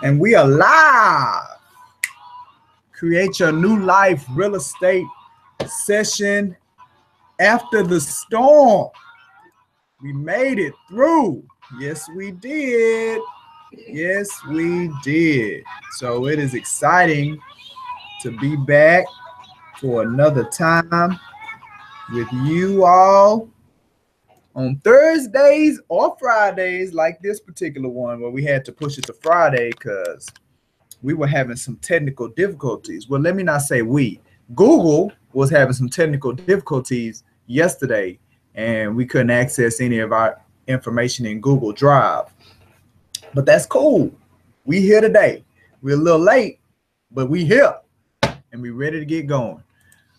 And we are live. Create your new life real estate session after the storm. We made it through. Yes, we did. Yes, we did. So it is exciting to be back for another time with you all on Thursdays or Fridays, like this particular one where we had to push it to Friday because we were having some technical difficulties. Well, let me not say we. Google was having some technical difficulties yesterday, and we couldn't access any of our information in Google Drive. But that's cool. We here today. We're a little late, but we here, and we ready to get going.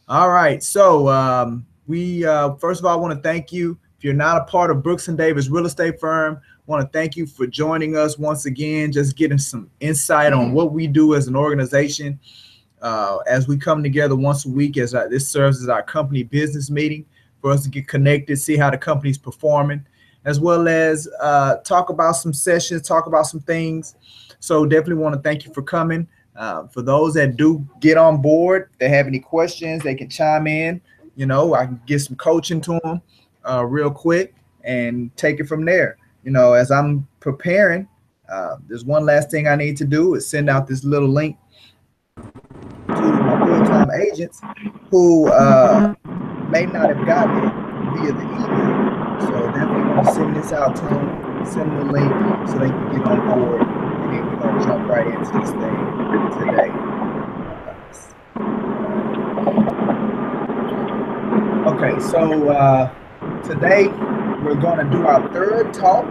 All right. So we first of all, I want to thank you. If you're not a part of Brooks and Davis Real Estate Firm, I want to thank you for joining us once again, just getting some insight on what we do as an organization as we come together once a week. This serves as our company business meeting for us to get connected, see how the company's performing, as well as talk about some sessions, talk about some things. So definitely want to thank you for coming. For those that do get on board, if they have any questions, they can chime in. You know, I can get some coaching to them real quick and take it from there. You know, as I'm preparing, there's one last thing I need to do is send out this little link to my full-time agents who may not have gotten it via the email. So definitely want to send this out to them, send them the link so they can get on board, and then we're going to jump right into this thing today. Okay, so today we're going to do our third talk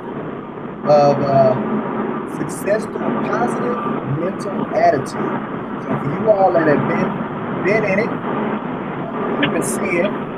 of success through a positive mental attitude. So for you all that have been in it, you can see it.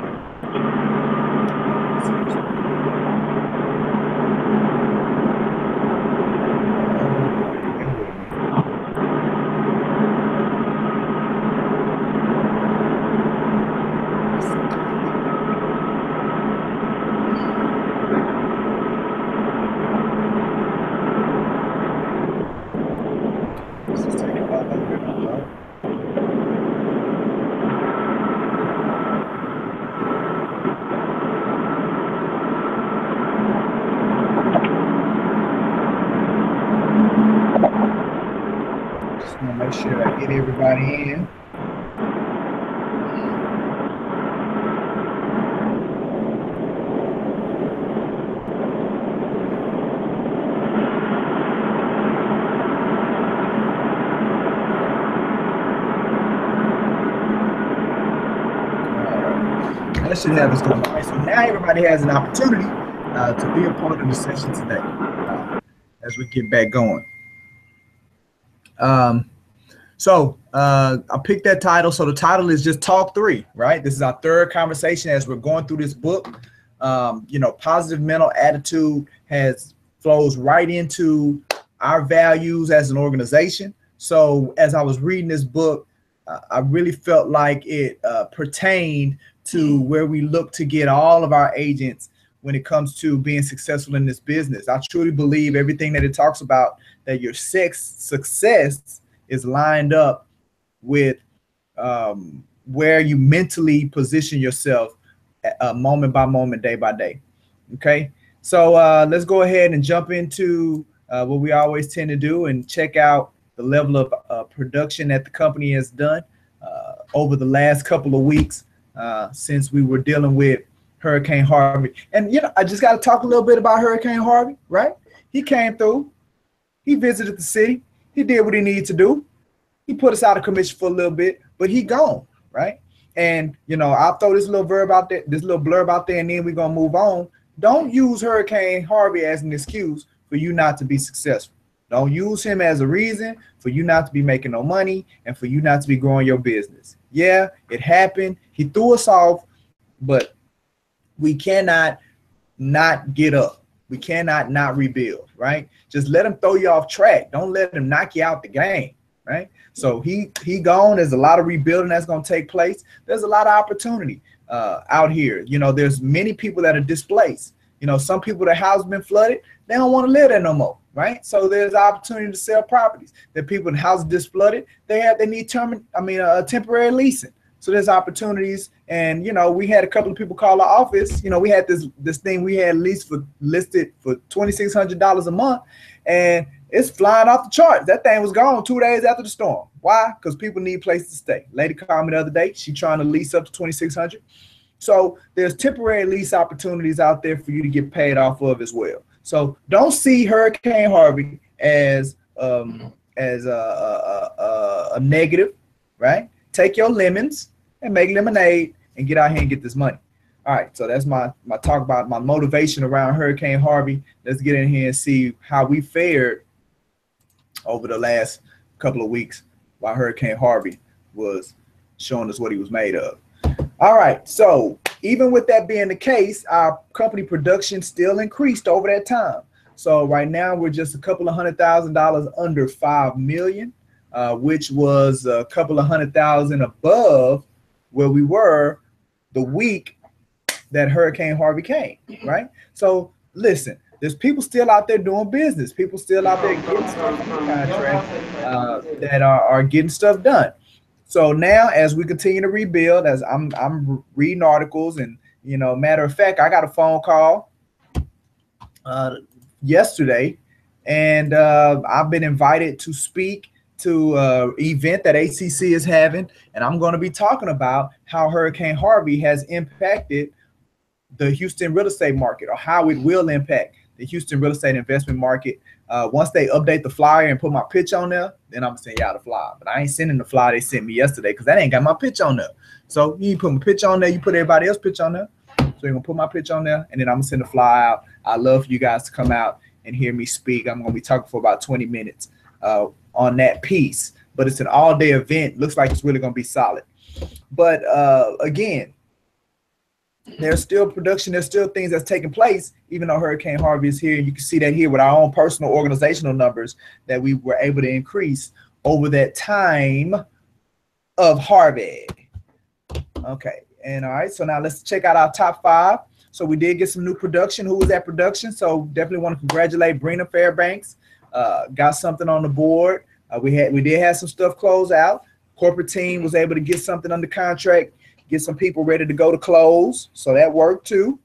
Make sure I get everybody in. That should have us going. All right, so now everybody has an opportunity to be a part of the session today as we get back going. So I picked that title. So the title is just Talk 3, right? This is our third conversation as we're going through this book. You know, positive mental attitude flows right into our values as an organization. So as I was reading this book, I really felt like it pertained to where we look to get all of our agents when it comes to being successful in this business. I truly believe everything that it talks about, that your success is lined up with where you mentally position yourself moment by moment, day by day. Okay, so let's go ahead and jump into what we always tend to do and check out the level of production that the company has done over the last couple of weeks since we were dealing with Hurricane Harvey. And, you know, I just got to talk a little bit about Hurricane Harvey, right? He came through. He visited the city. He did what he needed to do. He put us out of commission for a little bit, but he gone, right? And, you know, I'll throw this little blurb out there, and then we're going to move on. Don't use Hurricane Harvey as an excuse for you not to be successful. Don't use him as a reason for you not to be making no money and for you not to be growing your business. Yeah, it happened. He threw us off, but we cannot not get up. We cannot not rebuild, right? Just let him throw you off track. Don't let him knock you out the game, right? So he gone. There's a lot of rebuilding that's going to take place. There's a lot of opportunity out here. You know, there's many people that are displaced. You know, some people, their house been flooded. they don't want to live there no more, right? So there's opportunity to sell properties. There are people in houses just flooded. They need temporary leasing. So there's opportunities. And, you know, we had a couple of people call our office. You know, we had this thing we had listed for $2,600 a month, and it's flying off the charts. That thing was gone 2 days after the storm. Why? Because people need places to stay. Lady called me the other day. She trying to lease up to $2,600. So there's temporary lease opportunities out there for you to get paid off of as well. So don't see Hurricane Harvey as a negative, right? Take your lemons and make lemonade and get out here and get this money. All right, so that's my talk about my motivation around Hurricane Harvey. Let's get in here and see how we fared over the last couple of weeks while Hurricane Harvey was showing us what he was made of. All right, so even with that being the case, our company production still increased over that time. So right now we're just a couple of $100,000 under 5 million, which was a couple of $100,000 above where we were the week that Hurricane Harvey came, right? So listen, there's people still out there doing business. People still out there getting stuff from the contract that are getting stuff done. So now, as we continue to rebuild, as I'm reading articles, and, you know, matter of fact, I got a phone call yesterday, and I've been invited to speak to an event that ACC is having, and I'm going to be talking about how Hurricane Harvey has impacted the Houston real estate market, or how it will impact the Houston real estate investment market. Once they update the flyer and put my pitch on there, then I'm gonna send y'all the flyer. But I ain't sending the flyer they sent me yesterday because that ain't got my pitch on there. So you put my pitch on there, you put everybody else's pitch on there. So you're gonna put my pitch on there, and then I'm gonna send the flyer out. I love for you guys to come out and hear me speak. I'm gonna be talking for about 20 minutes on that piece. But it's an all-day event. Looks like it's really gonna be solid. But again, there's still production, there's still things that's taking place, even though Hurricane Harvey is here. You can see that here with our own personal organizational numbers that we were able to increase over that time of Harvey. Okay, and all right, so now let's check out our top 5. So we did get some new production. Who was at production? So definitely want to congratulate Brina Fairbanks. Got something on the board. We did have some stuff close out. Corporate team was able to get something under contract, get some people ready to go to close. So that worked too.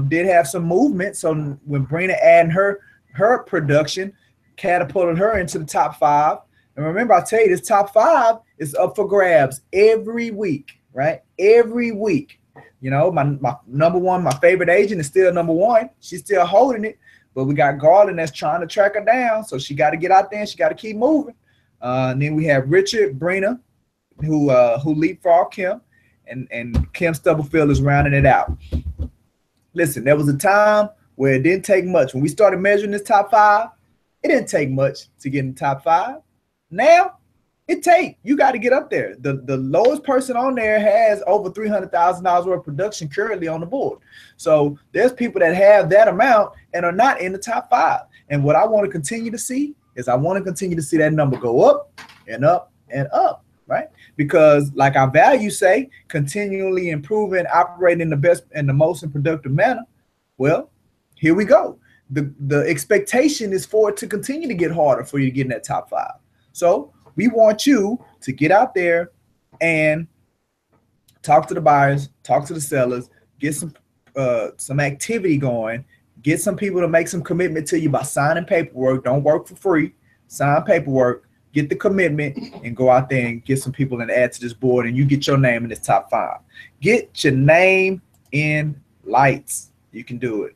Did have some movement. So when Brina adding her production, catapulted her into the top 5. And remember, I tell you, this top 5 is up for grabs every week, right? Every week. You know, my number one, my favorite agent is still number 1. She's still holding it. But we got Garland that's trying to track her down. So she got to get out there and she got to keep moving. And then we have Richard, Brina, who leapfrogged Kim. And Kim Stubblefield is rounding it out. Listen, there was a time where it didn't take much. When we started measuring this top 5, it didn't take much to get in the top 5. Now, you got to get up there. The lowest person on there has over $300,000 worth of production currently on the board. So there's people that have that amount and are not in the top 5. And what I want to continue to see is I want to continue to see that number go up and up and up. Right? Because like our values say, continually improving, operating in the best and the most productive manner. Well, here we go. The expectation is for it to continue to get harder for you to get in that top 5. So we want you to get out there and talk to the buyers, talk to the sellers, get some activity going, get some people to make some commitment to you by signing paperwork. Don't work for free. Sign paperwork. Get the commitment and go out there and get some people and add to this board, and you get your name in this top 5. Get your name in lights. You can do it.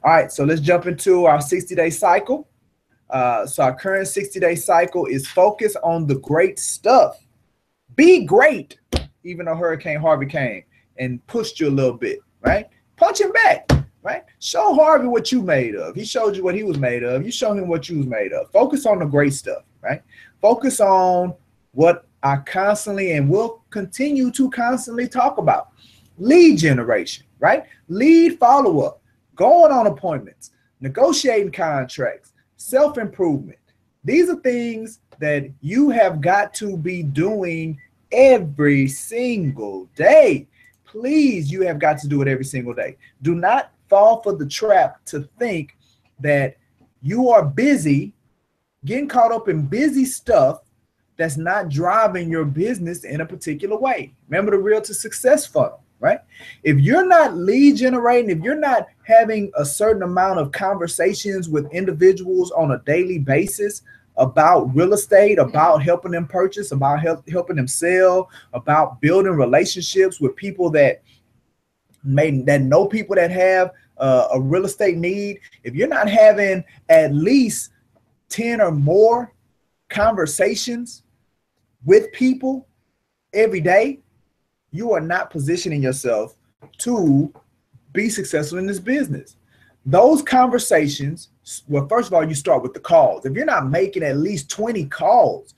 All right, so let's jump into our 60-day cycle. So our current 60-day cycle is focused on the great stuff. Be great, even though Hurricane Harvey came and pushed you a little bit, right? Punch him back, right? Show Harvey what you made of. He showed you what he was made of. You show him what you was made of. Focus on the great stuff, right? Focus on what I constantly and will continue to constantly talk about. Lead generation, right? Lead follow-up, going on appointments, negotiating contracts, self-improvement. These are things that you have got to be doing every single day. Please, you have got to do it every single day. Do not fall for the trap to think that you are busy, getting caught up in busy stuff that's not driving your business in a particular way. Remember the Real to Success funnel, right? If you're not lead generating, if you're not having a certain amount of conversations with individuals on a daily basis about real estate, about helping them purchase, about helping them sell, about building relationships with people that know people that have a real estate need, if you're not having at least 10 or more conversations with people every day, you are not positioning yourself to be successful in this business. Those conversations, well, first of all, you start with the calls. If you're not making at least 20 calls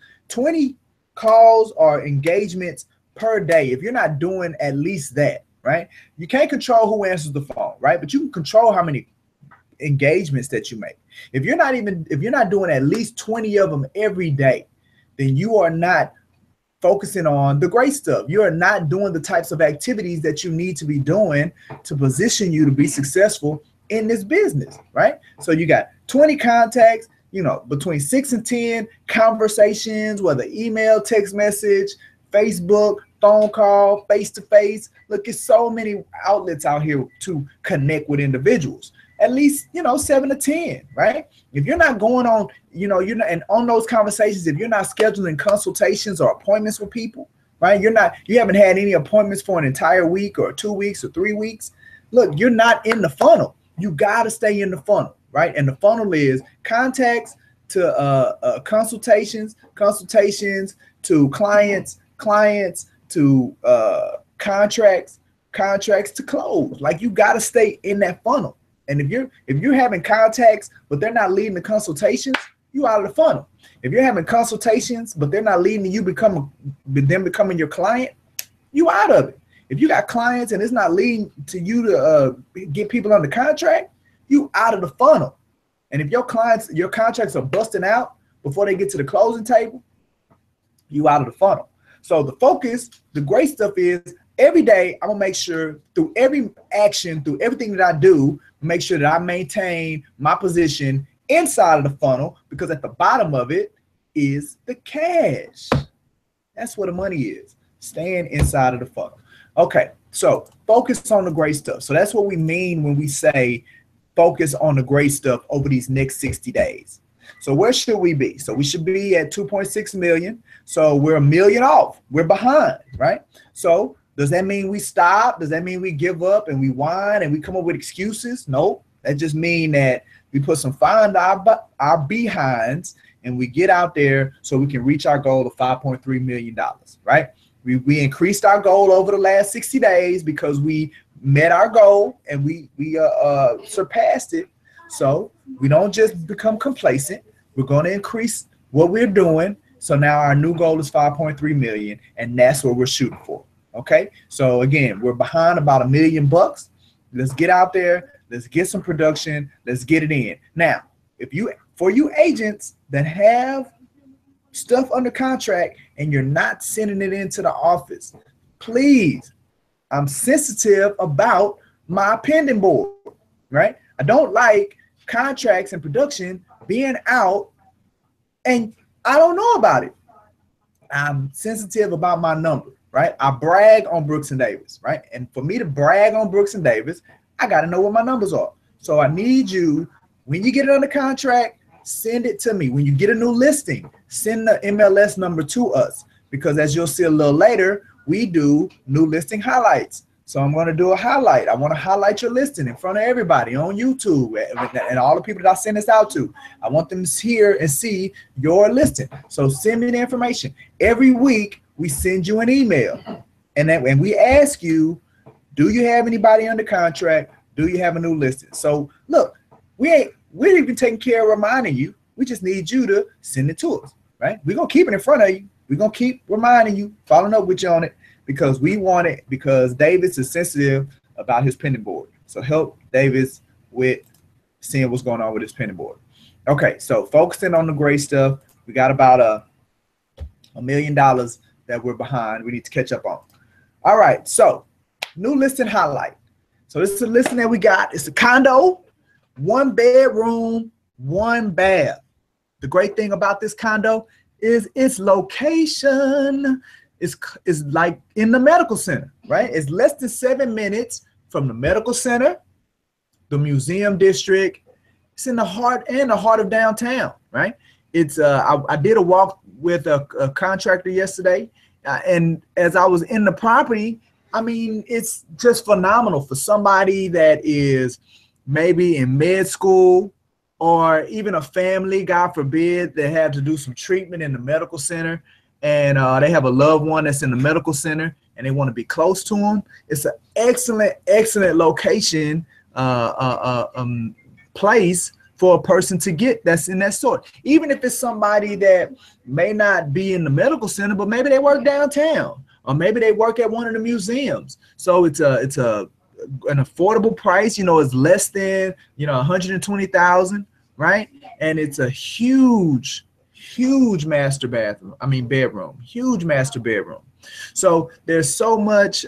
or engagements per day, if you're not doing at least that, right? You can't control who answers the phone, right? But you can control how many engagements that you make. If you're not doing at least 20 of them every day, then you are not focusing on the great stuff. You are not doing the types of activities that you need to be doing to position you to be successful in this business, right? So you got 20 contacts, between 6 and 10 conversations, whether email, text message, Facebook, phone call, face-to-face. Look, it's so many outlets out here to connect with individuals. At least, 7 to 10, right? If you're not going on, and on those conversations, if you're not scheduling consultations or appointments with people, right? You haven't had any appointments for an entire week or 2 weeks or 3 weeks. Look, you're not in the funnel. You got to stay in the funnel, right? And the funnel is contacts to consultations to clients to contracts to close. Like, you got to stay in that funnel. And if you're having contacts but they're not leading to consultations, you out of the funnel. If you're having consultations but they're not leading to them becoming your client, you out of it. If you got clients and it's not leading to you to get people under contract, you out of the funnel. And if your contracts are busting out before they get to the closing table, you out of the funnel. So the focus, the great stuff is, every day I'm gonna make sure through every action, through everything that I do, make sure that I maintain my position inside of the funnel, because at the bottom of it is the cash. That's where the money is, staying inside of the funnel. Okay, so focus on the great stuff. So that's what we mean when we say focus on the great stuff over these next 60 days. So where should we be? So we should be at 2.6 million. So we're $1 million off. We're behind, right? So does that mean we stop? Does that mean we give up and we whine and we come up with excuses? No, that just means that we put some fire under our behinds and we get out there so we can reach our goal of $5.3 million, right? We increased our goal over the last 60 days because we met our goal and we surpassed it. So we don't just become complacent. We're going to increase what we're doing. So now our new goal is 5.3 million, and that's what we're shooting for. Okay, so again, we're behind about $1 million. Let's get out there. Let's get some production. Let's get it in. Now, for you agents that have stuff under contract and you're not sending it into the office, please, I'm sensitive about my pending board, right? I don't like contracts and production being out and I don't know about it. I'm sensitive about my number. Right? I brag on Brooks and Davis, right? And for me to brag on Brooks and Davis, I got to know what my numbers are. So I need you, when you get it under contract, send it to me. When you get a new listing, send the MLS number to us, because as you'll see a little later, we do new listing highlights. So I'm going to do a highlight. I want to highlight your listing in front of everybody on YouTube and all the people that I send this out to. I want them to hear and see your listing. So send me the information. Every week, we send you an email and we ask you, do you have anybody under contract? Do you have a new listing? So look, we're even taking care of reminding you. We just need you to send it to us, right? We're going to keep it in front of you. We're going to keep reminding you, following up with you on it, because we want it, because Davis is sensitive about his pending board. So help Davis with seeing what's going on with his pending board. Okay, so focusing on the great stuff. We got about $1 million that we're behind. We need to catch up on. All right, so new listing highlight. So this is a listing that we got. It's a condo 1 bedroom, 1 bath. The great thing about this condo is its location is like in the medical center, right? It's less than 7 minutes from the medical center, the museum district. It's in the heart of downtown, right? It's I did a walk with a contractor yesterday, and as I was in the property, I mean, it's just phenomenal for somebody that is maybe in med school, or even a family, God forbid, they have to do some treatment in the medical center, and they have a loved one that's in the medical center and they want to be close to them. It's an excellent location, place for a person to get that's in that sort. Even if it's somebody that may not be in the medical center, but maybe they work downtown, or maybe they work at one of the museums. So it's an affordable price. You know, it's less than, you know, 120,000, right? And it's a huge master bathroom. I mean, bedroom, huge master bedroom. So there's so much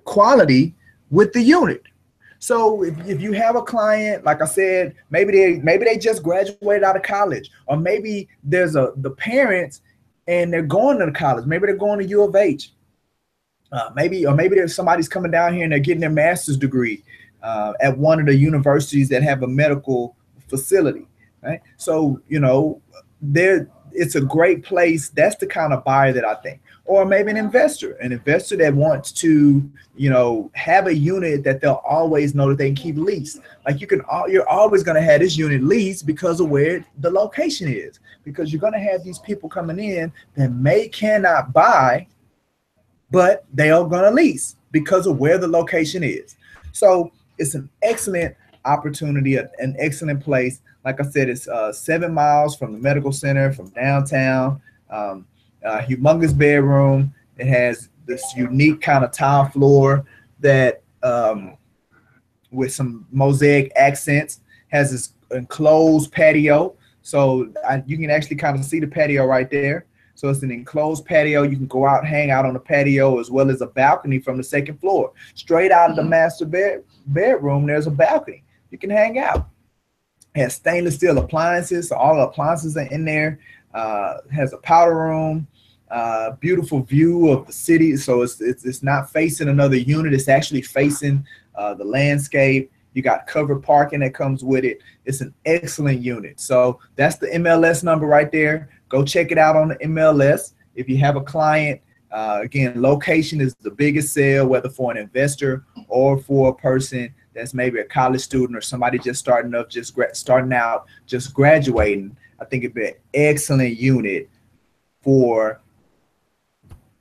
quality with the unit. So if you have a client, like I said, maybe they just graduated out of college, or maybe there's the parents and they're going to the college. Maybe they're going to U of H. Maybe there's somebody's coming down here and they're getting their master's degree at one of the universities that have a medical facility, right? So, you know, it's a great place. That's the kind of buyer that I think. Or maybe an investor that wants to, you know, have a unit that they'll always know that they can keep leased. Like you're always going to have this unit leased because of where the location is, because you're going to have these people coming in that cannot buy, but they are going to lease because of where the location is. So it's an excellent opportunity, an excellent place. Like I said, it's 7 miles from the medical center, from downtown. Humongous bedroom. It has this unique kind of tile floor that with some mosaic accents, has this enclosed patio. So you can actually kind of see the patio right there. So it's an enclosed patio. You can go out, hang out on the patio, as well as a balcony from the 2nd floor. Straight out of the master bedroom, there's a balcony. You can hang out. It has stainless steel appliances. So all the appliances are in there. Has a powder room. Beautiful view of the city. So it's not facing another unit. It's actually facing the landscape. You got covered parking that comes with it. It's an excellent unit. So that's the MLS number right there. Go check it out on the MLS. If you have a client, again, location is the biggest sale, whether for an investor or for a person that's maybe a college student or somebody just starting out, just graduating. I think it'd be an excellent unit for.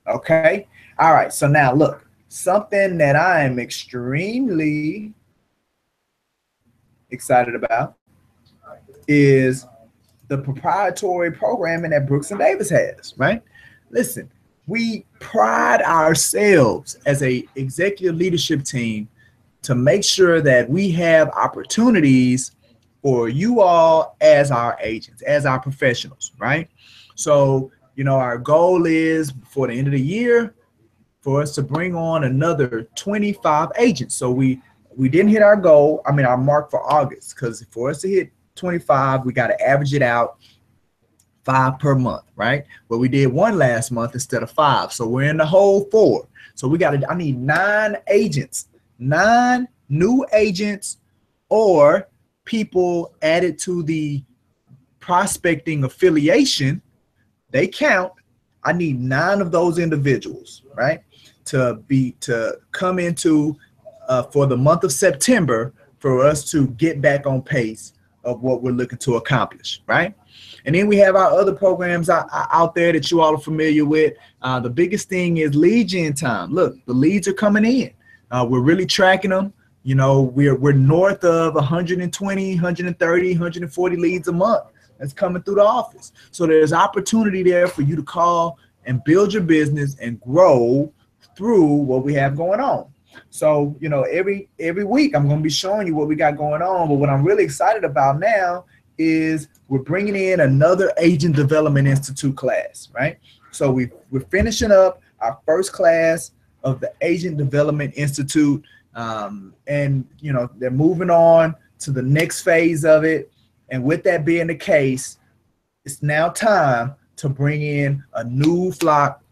Okay. All right. So now look, something that I am extremely excited about is the proprietary programming that Brooks and Davis has, right? Listen, we pride ourselves as a executive leadership team to make sure that we have opportunities for you all as our agents, as our professionals, right? So, you know, our goal is before the end of the year for us to bring on another 25 agents. So we didn't hit our goal, our mark for August, because for us to hit 25, we got to average it out 5 per month, right? But we did 1 last month instead of 5. So we're in the whole 4. So I need 9 agents, 9 new agents or people added to the prospecting affiliation. They count. I need 9 of those individuals, right? To come into for the month of September for us to get back on pace of what we're looking to accomplish, right? And then we have our other programs out there that you all are familiar with. The biggest thing is lead gen time. Look, the leads are coming in. We're really tracking them. You know, we're north of 120, 130, 140 leads a month that's coming through the office. So there's opportunity there for you to call and build your business and grow through what we have going on. So, you know, every week I'm going to be showing you what we got going on. But what I'm really excited about now is we're bringing in another Agent Development Institute class, right? So we're finishing up our first class of the Agent Development Institute. And they're moving on to the next phase of it. And with that being the case, it's now time to bring in a new flock,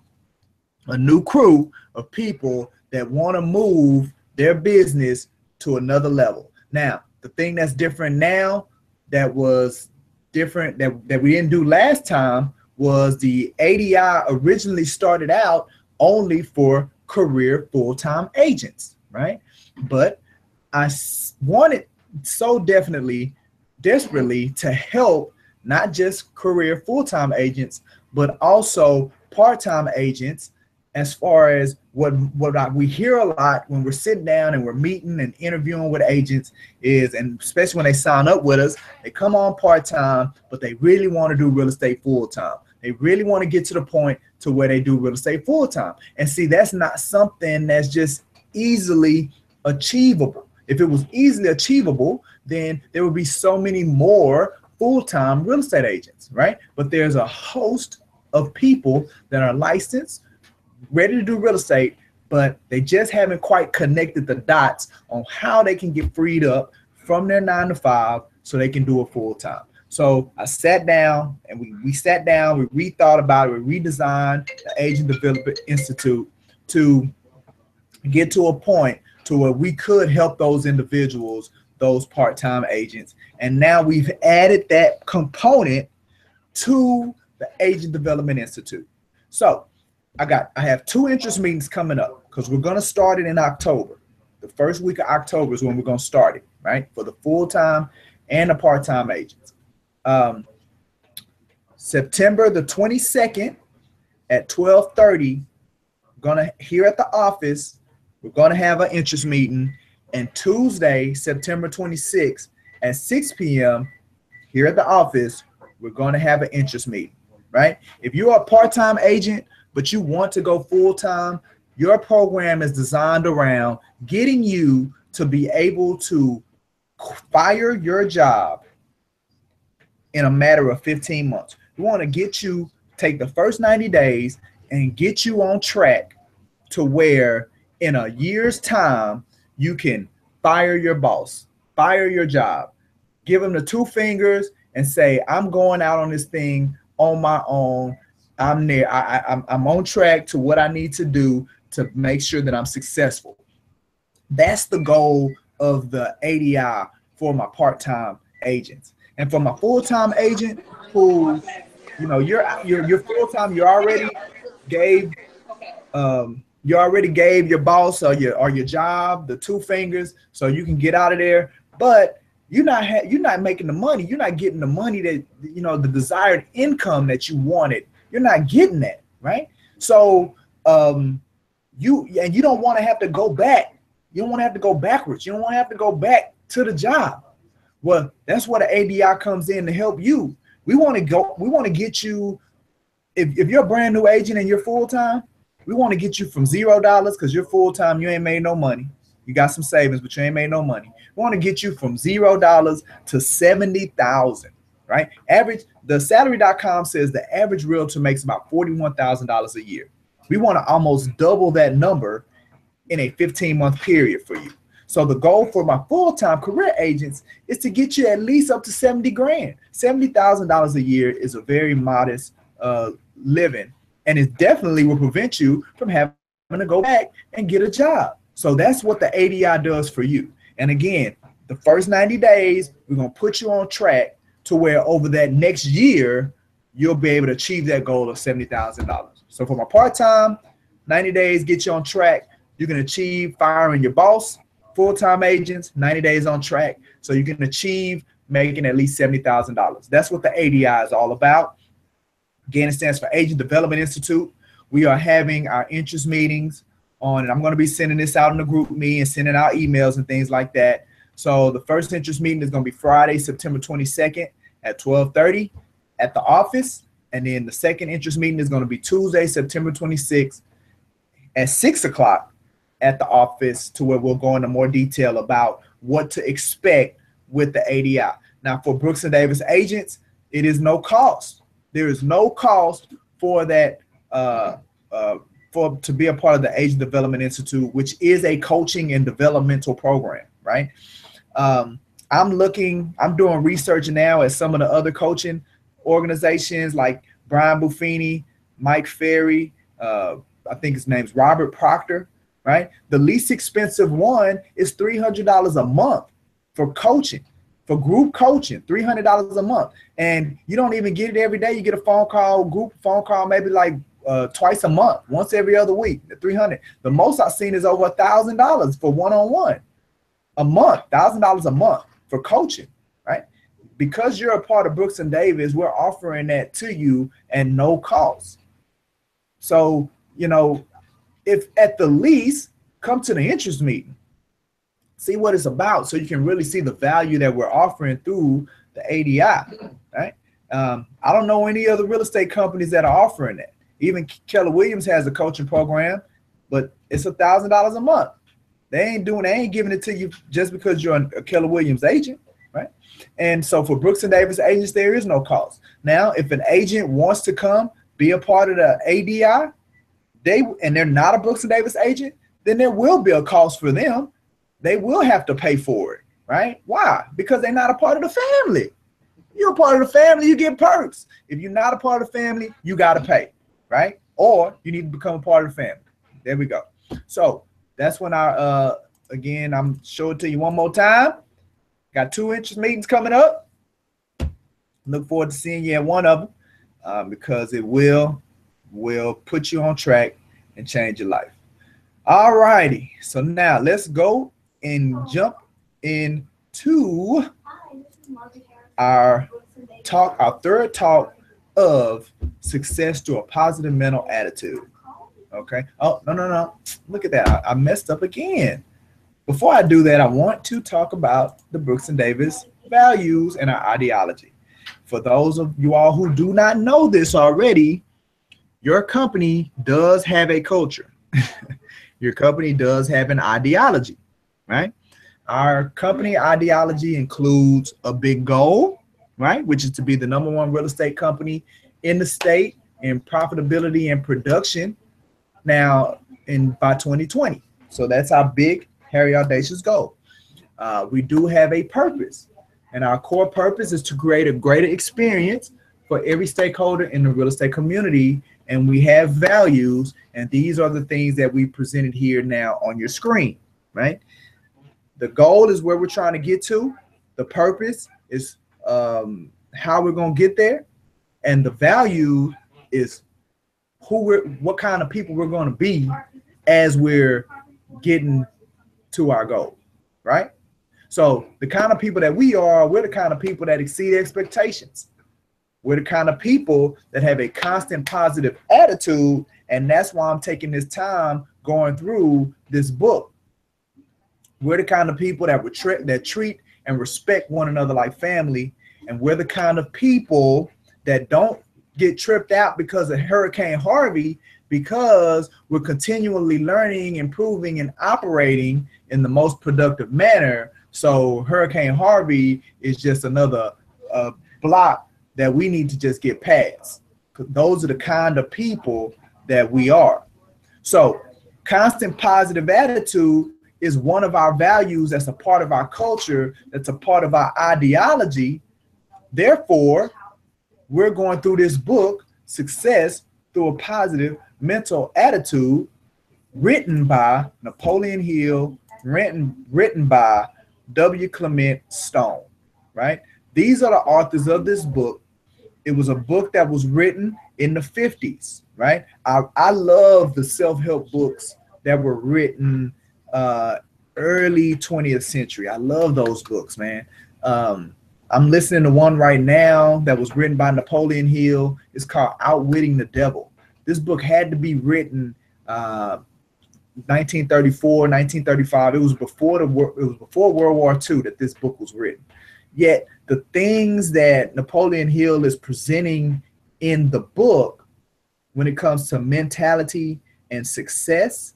a new crew of people that want to move their business to another level. Now, the thing that's different now, that was different, that we didn't do last time, was the ADI originally started out only for career full-time agents, right? But I wanted so desperately to help not just career full-time agents, but also part-time agents. As far as what we hear a lot when we're sitting down and we're meeting and interviewing with agents is, and especially when they sign up with us, they come on part-time, but they really want to do real estate full-time. They really want to get to the point to where they do real estate full-time. And see, that's not something that's just easily achievable. If it was easily achievable, then there would be so many more full-time real estate agents, right? But there's a host of people that are licensed, ready to do real estate, but they just haven't quite connected the dots on how they can get freed up from their 9-to-5 so they can do it full-time. So I sat down and we sat down, we rethought about it, we redesigned the Agent Development Institute to get to a point to where we could help those individuals, those part-time agents. And now we've added that component to the Agent Development Institute. So I have 2 interest meetings coming up, because we're going to start it in October. The first week of October is when we're going to start it, right? For the full-time and the part-time agents. September the 22nd at 12:30, here at the office, we're going to have an interest meeting. And Tuesday, September 26th at 6 p.m. here at the office, we're going to have an interest meeting, right? If you're a part-time agent, but you want to go full-time, your program is designed around getting you to be able to fire your job in a matter of 15 months. We want to get you, take the first 90 days and get you on track to where in a year's time, you can fire your boss, fire your job, give them the 2 fingers and say, I'm going out on this thing on my own. I'm there. I'm on track to what I need to do to make sure that I'm successful. That's the goal of the ADI for my part-time agents. And for my full-time agent who, you're full-time, you already gave your boss or your job the 2 fingers so you can get out of there, but you're not making the money. You're not getting the money that, the desired income that you wanted. You're not getting that, right? So you don't want to have to go back. You don't want to have to go backwards. You don't want to have to go back to the job. Well, that's where the ADI comes in to help you. We want to get you, if you're a brand new agent and you're full-time, we want to get you from $0, because you're full-time, you ain't made no money. You got some savings, but you ain't made no money. We want to get you from $0 to $70,000, right? The salary.com says the average realtor makes about $41,000 a year. We want to almost double that number in a 15-month period for you. So the goal for my full-time career agents is to get you at least up to 70 grand. $70,000 a year is a very modest living, and it definitely will prevent you from having to go back and get a job. So that's what the ADI does for you. And again, the first 90 days, we're going to put you on track to where over that next year, you'll be able to achieve that goal of $70,000. So for my part-time, 90 days, get you on track. You can achieve firing your boss. Full-time agents, 90 days on track. So you can achieve making at least $70,000. That's what the ADI is all about. Again, it stands for Agent Development Institute. We are having our interest meetings on, and I'm going to be sending this out in the group me and sending out emails and things like that. So the first interest meeting is going to be Friday, September 22nd at 12:30 at the office. And then the second interest meeting is going to be Tuesday, September 26th at 6 o'clock at the office, to where we'll go into more detail about what to expect with the ADI. Now, for Brooks & Davis agents, it is no cost. There is no cost for that to be a part of the Agent Development Institute, which is a coaching and developmental program, right? I'm doing research now at some of the other coaching organizations like Brian Buffini, Mike Ferry, I think his name's Robert Proctor, right? The least expensive one is $300 a month for coaching, for group coaching, $300 a month. And you don't even get it every day. You get a phone call, group phone call, maybe like twice a month, once every other week, $300. The most I've seen is over $1,000 for one-on-one a month, $1,000 a month for coaching, right? Because you're a part of Brooks and Davis, we're offering that to you at no cost. So, you know, if at the least, come to the interest meeting, see what it's about so you can really see the value that we're offering through the ADI, right? I don't know any other real estate companies that are offering that. Even Keller Williams has a coaching program, but it's $1,000 a month. They ain't giving it to you just because you're a Keller Williams agent, right? And so for Brooks and Davis agents, there is no cost. Now, if an agent wants to come be a part of the ADI, and they're not a Brooks and Davis agent, then there will be a cost for them. They will have to pay for it, right? Why? Because they're not a part of the family. You're a part of the family, you get perks. If you're not a part of the family, you got to pay, right? Or you need to become a part of the family. There we go. So that's when again, I'm showing it to you one more time. Got 2 interest meetings coming up. Look forward to seeing you at one of them because it will put you on track and change your life. All righty. So now let's go and jump into our third talk of success through a positive mental attitude. Okay. Oh, no. Look at that. I messed up again. Before I do that, I want to talk about the Brooks and Davis values and our ideology. For those of you all who do not know this already, your company does have a culture. Your company does have an ideology, right? Our company ideology includes a big goal, right? Which is to be the #1 real estate company in the state in profitability and production now by 2020. So that's our big, hairy, audacious goal. We do have a purpose, and our core purpose is to create a greater experience for every stakeholder in the real estate community. And we have values, and these are the things that we presented here now on your screen, right? The goal is where we're trying to get to. The purpose is how we're going to get there. And the value is what kind of people we're going to be as we're getting to our goal, right? So the kind of people that we're the kind of people that exceed expectations. We're the kind of people that have a constant positive attitude, and that's why I'm taking this time going through this book. We're the kind of people that treat and respect one another like family, and we're the kind of people that don't get tripped out because of Hurricane Harvey, because we're continually learning, improving, and operating in the most productive manner. So Hurricane Harvey is just another block that we need to just get past. Those are the kind of people that we are. So constant positive attitude is one of our values that's a part of our culture, that's a part of our ideology. Therefore, we're going through this book, Success Through a Positive Mental Attitude, written by Napoleon Hill, written by W. Clement Stone, right? These are the authors of this book. It was a book that was written in the 50s, right? I love the self-help books that were written early 20th century. I love those books, man. I'm listening to one right now that was written by Napoleon Hill. It's called Outwitting the Devil. This book had to be written 1934, 1935. It was before World War II that this book was written. Yet the things that Napoleon Hill is presenting in the book when it comes to mentality and success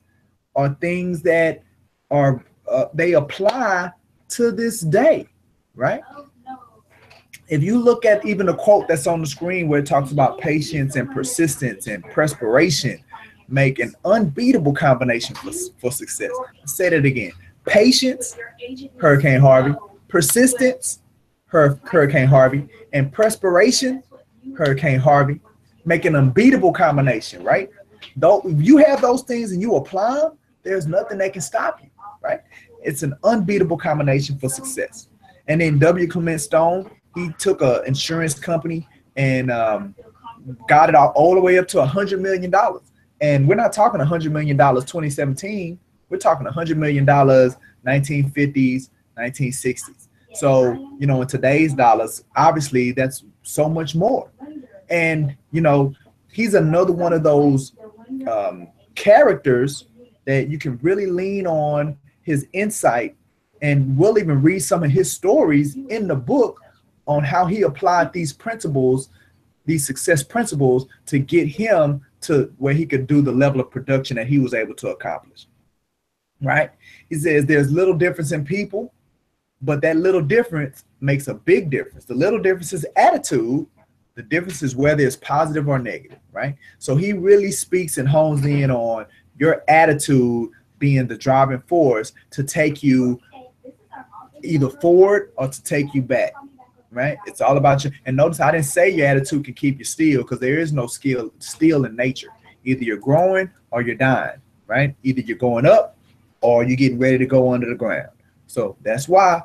are things that are they apply to this day, right? If you look at even the quote that's on the screen where it talks about patience and persistence and perspiration, make an unbeatable combination for success. I'll say that again. Patience, Hurricane Harvey. Persistence, Hurricane Harvey. And perspiration, Hurricane Harvey. Make an unbeatable combination, right? Though if you have those things and you apply them, there's nothing that can stop you, right? It's an unbeatable combination for success. And then W. Clement Stone, he took an insurance company and got it all the way up to $100 million. And we're not talking $100 million 2017. We're talking $100 million 1950s, 1960s. So, you know, in today's dollars, obviously that's so much more. And, you know, he's another one of those characters that you can really lean on his insight, and we'll even read some of his stories in the book on how he applied these principles, these success principles, to get him to where he could do the level of production that he was able to accomplish, right? He says there's little difference in people, but that little difference makes a big difference. The little difference is attitude. The difference is whether it's positive or negative, right? So he really speaks and hones in on your attitude being the driving force to take you either forward or to take you back, right? It's all about you. And notice I didn't say your attitude can keep you still, because there is no still in nature. Either you're growing or you're dying, right? Either you're going up or you're getting ready to go under the ground. So that's why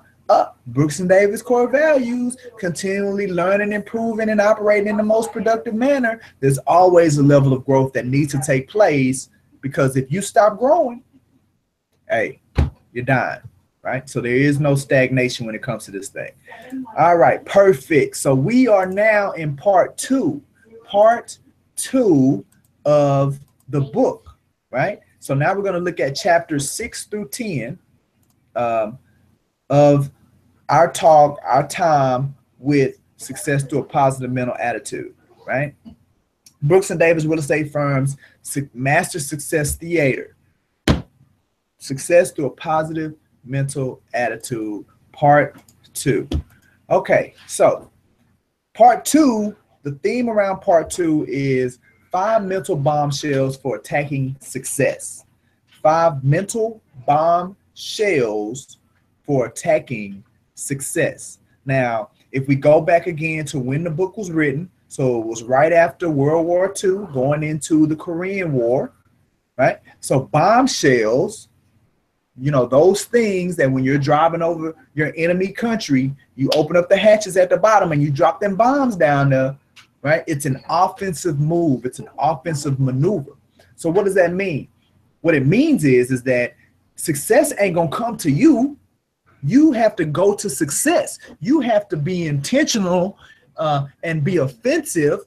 Brooks and Davis core values, continually learning, improving, and operating in the most productive manner. There's always a level of growth that needs to take place, because if you stop growing, hey, you're dying, right? So there is no stagnation when it comes to this thing. All right, perfect. So we are now in part two of the book, right? So now we're going to look at chapters 6 through 10 of our time with success through a positive mental attitude, right? Brooks and Davis Real Estate Firm's Master Success Theater, Success Through a Positive Mental Attitude, part 2. Okay, so part 2, the theme around part 2 is 5 mental bombshells for attacking success. 5 mental bombshells for attacking success. Now, if we go back again to when the book was written, so it was right after World War II, going into the Korean War, right? So bombshells, you know, those things that when you're driving over your enemy country, you open up the hatches at the bottom and you drop them bombs down there, right? It's an offensive move. It's an offensive maneuver. So what does that mean? What it means is that success ain't gonna come to you. You have to go to success. You have to be intentional and be offensive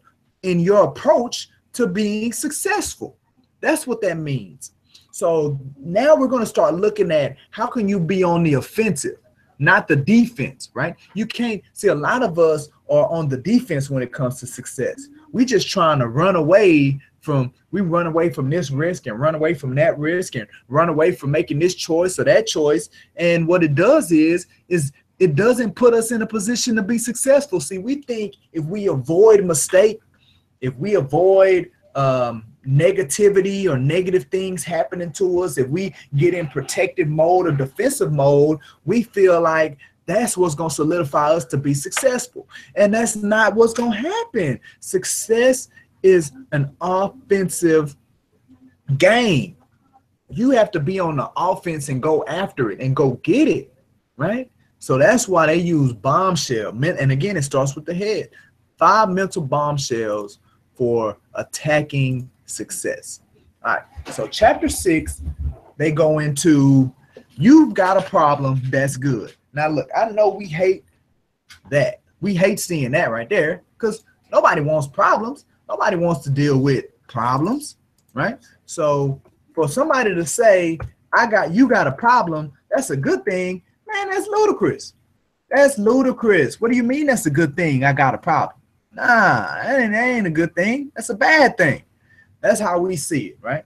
in your approach to being successful. That's what that means. So now we're going to start looking at how can you be on the offensive, not the defense, right? You can't see, a lot of us are on the defense when it comes to success. We just trying to run away from this risk and run away from that risk and run away from making this choice or that choice. And what it does is it doesn't put us in a position to be successful. See, we think if we avoid mistake, if we avoid negativity or negative things happening to us, if we get in protective mode or defensive mode, we feel like that's what's going to solidify us to be successful. And that's not what's going to happen. Success is an offensive game. You have to be on the offense and go after it and go get it, right? So that's why they use bombshell. And again, it starts with the head. 5 mental bombshells for attacking success. All right, so chapter 6, they go into, you've got a problem, that's good. Now look, I know we hate that. We hate seeing that right there, because nobody wants problems. Nobody wants to deal with problems, right? So for somebody to say, you got a problem, that's a good thing, man, that's ludicrous. That's ludicrous. What do you mean that's a good thing? I got a problem. Nah, that ain't a good thing. That's a bad thing. That's how we see it, right?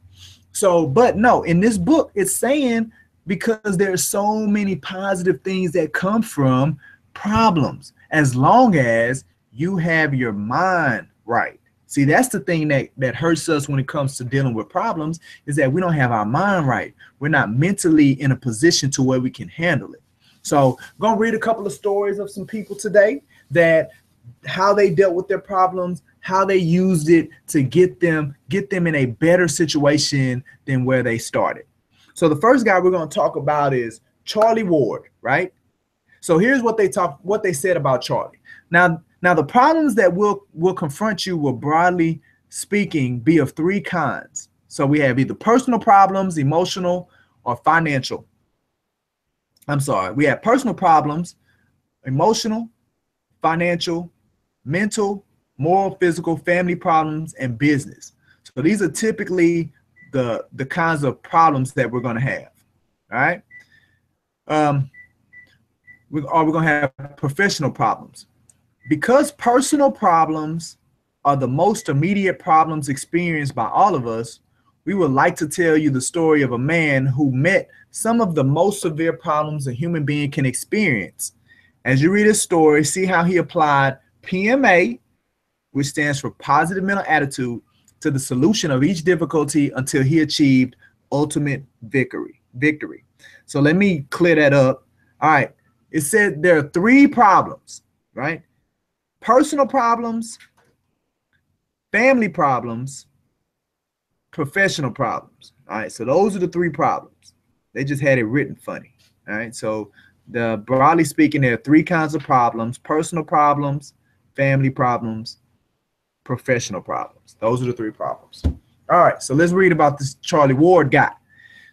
So, but no, in this book, it's saying because there's so many positive things that come from problems, as long as you have your mind right. See, that's the thing that hurts us when it comes to dealing with problems, is that we don't have our mind right. We're not mentally in a position to where we can handle it. So I'm going to read a couple of stories of some people today, that how they dealt with their problems, how they used it to get them in a better situation than where they started. So the first guy we're going to talk about is Charlie Ward, right? So here's what they said about Charlie. Now the problems that will confront you will, broadly speaking, be of three kinds. So we have either personal problems, emotional, or financial. We have personal problems, emotional, financial, mental, moral, physical, family problems, and business. So these are typically the kinds of problems that we're going to have. All right. We're going to have professional problems. Because personal problems are the most immediate problems experienced by all of us, we would like to tell you the story of a man who met some of the most severe problems a human being can experience. As you read his story, see how he applied PMA, which stands for positive mental attitude, to the solution of each difficulty until he achieved ultimate victory. So let me clear that up. All right. It said there are three problems, right? Personal problems, family problems, professional problems. All right. So those are the three problems. They just had it written funny. All right. So broadly speaking, there are three kinds of problems: personal problems, family problems, professional problems. Those are the three problems. All right. So let's read about this Charlie Ward guy.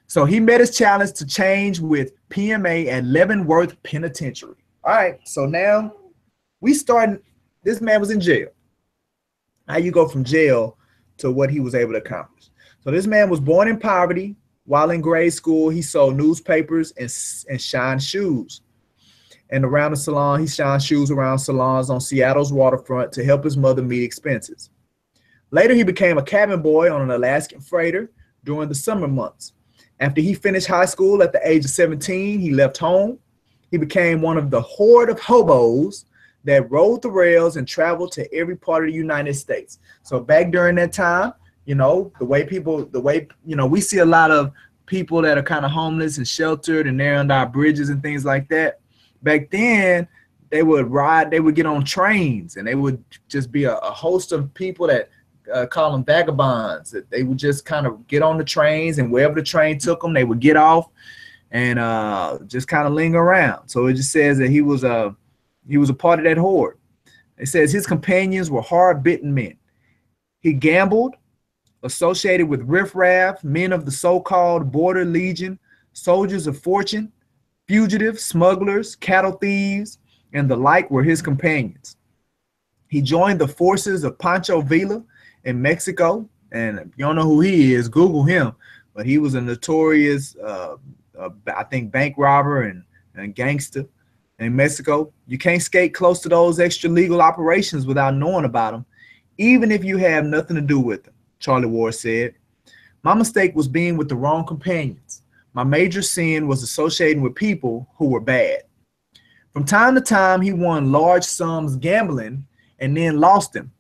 So he met his challenge to change with PMA at Leavenworth Penitentiary. All right. So now we started. This man was in jail. How you go from jail to what he was able to accomplish. So this man was born in poverty. While in grade school, he sold newspapers and shined shoes. And around the salon, he shined shoes around salons on Seattle's waterfront to help his mother meet expenses. Later, he became a cabin boy on an Alaskan freighter during the summer months. After he finished high school at the age of 17, he left home. He became one of the horde of hobos that rode the rails and traveled to every part of the United States. So back during that time, you know, we see a lot of people that are kind of homeless and sheltered and they're under our bridges and things like that. Back then, they would get on trains, and they would just be a host of people that call them vagabonds. That they would just kind of get on the trains, and wherever the train took them, they would get off and just kind of linger around. So it just says that he was a part of that horde. It says his companions were hard-bitten men. He gambled, associated with riffraff, men of the so-called Border Legion, soldiers of fortune, fugitives, smugglers, cattle thieves, and the like were his companions. He joined the forces of Pancho Villa in Mexico, and if you don't know who he is, Google him, but he was a notorious, I think, bank robber and gangster in Mexico. You can't skate close to those extra legal operations without knowing about them, even if you have nothing to do with them, Charlie Ward said. My mistake was being with the wrong companions. My major sin was associating with people who were bad. From time to time, he won large sums gambling and then lost them.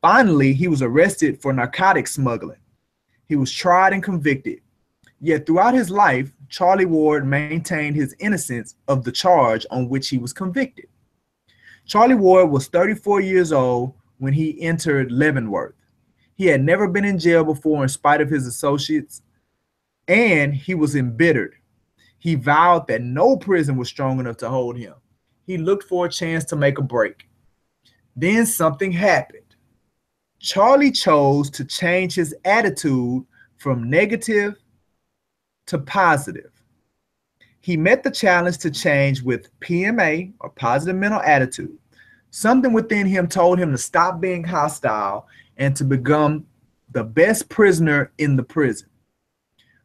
Finally, he was arrested for narcotic smuggling. He was tried and convicted. Yet throughout his life, Charlie Ward maintained his innocence of the charge on which he was convicted. Charlie Ward was 34 years old when he entered Leavenworth. He had never been in jail before in spite of his associates, and he was embittered. He vowed that no prison was strong enough to hold him. He looked for a chance to make a break. Then something happened. Charlie chose to change his attitude from negative to positive. He met the challenge to change with PMA, or positive mental attitude. Something within him told him to stop being hostile and to become the best prisoner in the prison.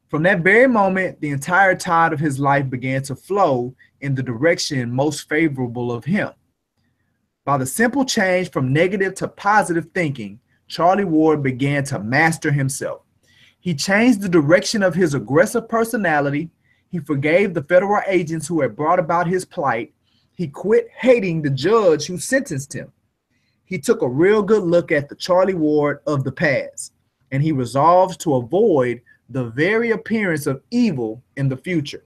From that very moment, the entire tide of his life began to flow in the direction most favorable of him. By the simple change from negative to positive thinking, Charlie Ward began to master himself. He changed the direction of his aggressive personality. He forgave the federal agents who had brought about his plight. He quit hating the judge who sentenced him. he took a real good look at the Charlie Ward of the past, and he resolved to avoid the very appearance of evil in the future.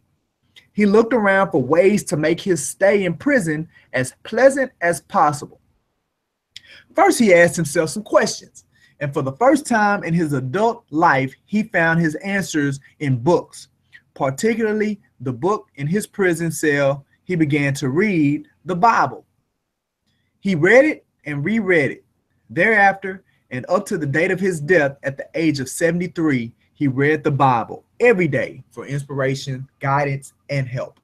He looked around for ways to make his stay in prison as pleasant as possible. First, he asked himself some questions, and for the first time in his adult life, he found his answers in books, particularly the book in his prison cell. He began to read the Bible. He read it and reread it. Thereafter, and up to the date of his death at the age of 73, he read the Bible every day for inspiration, guidance, and help.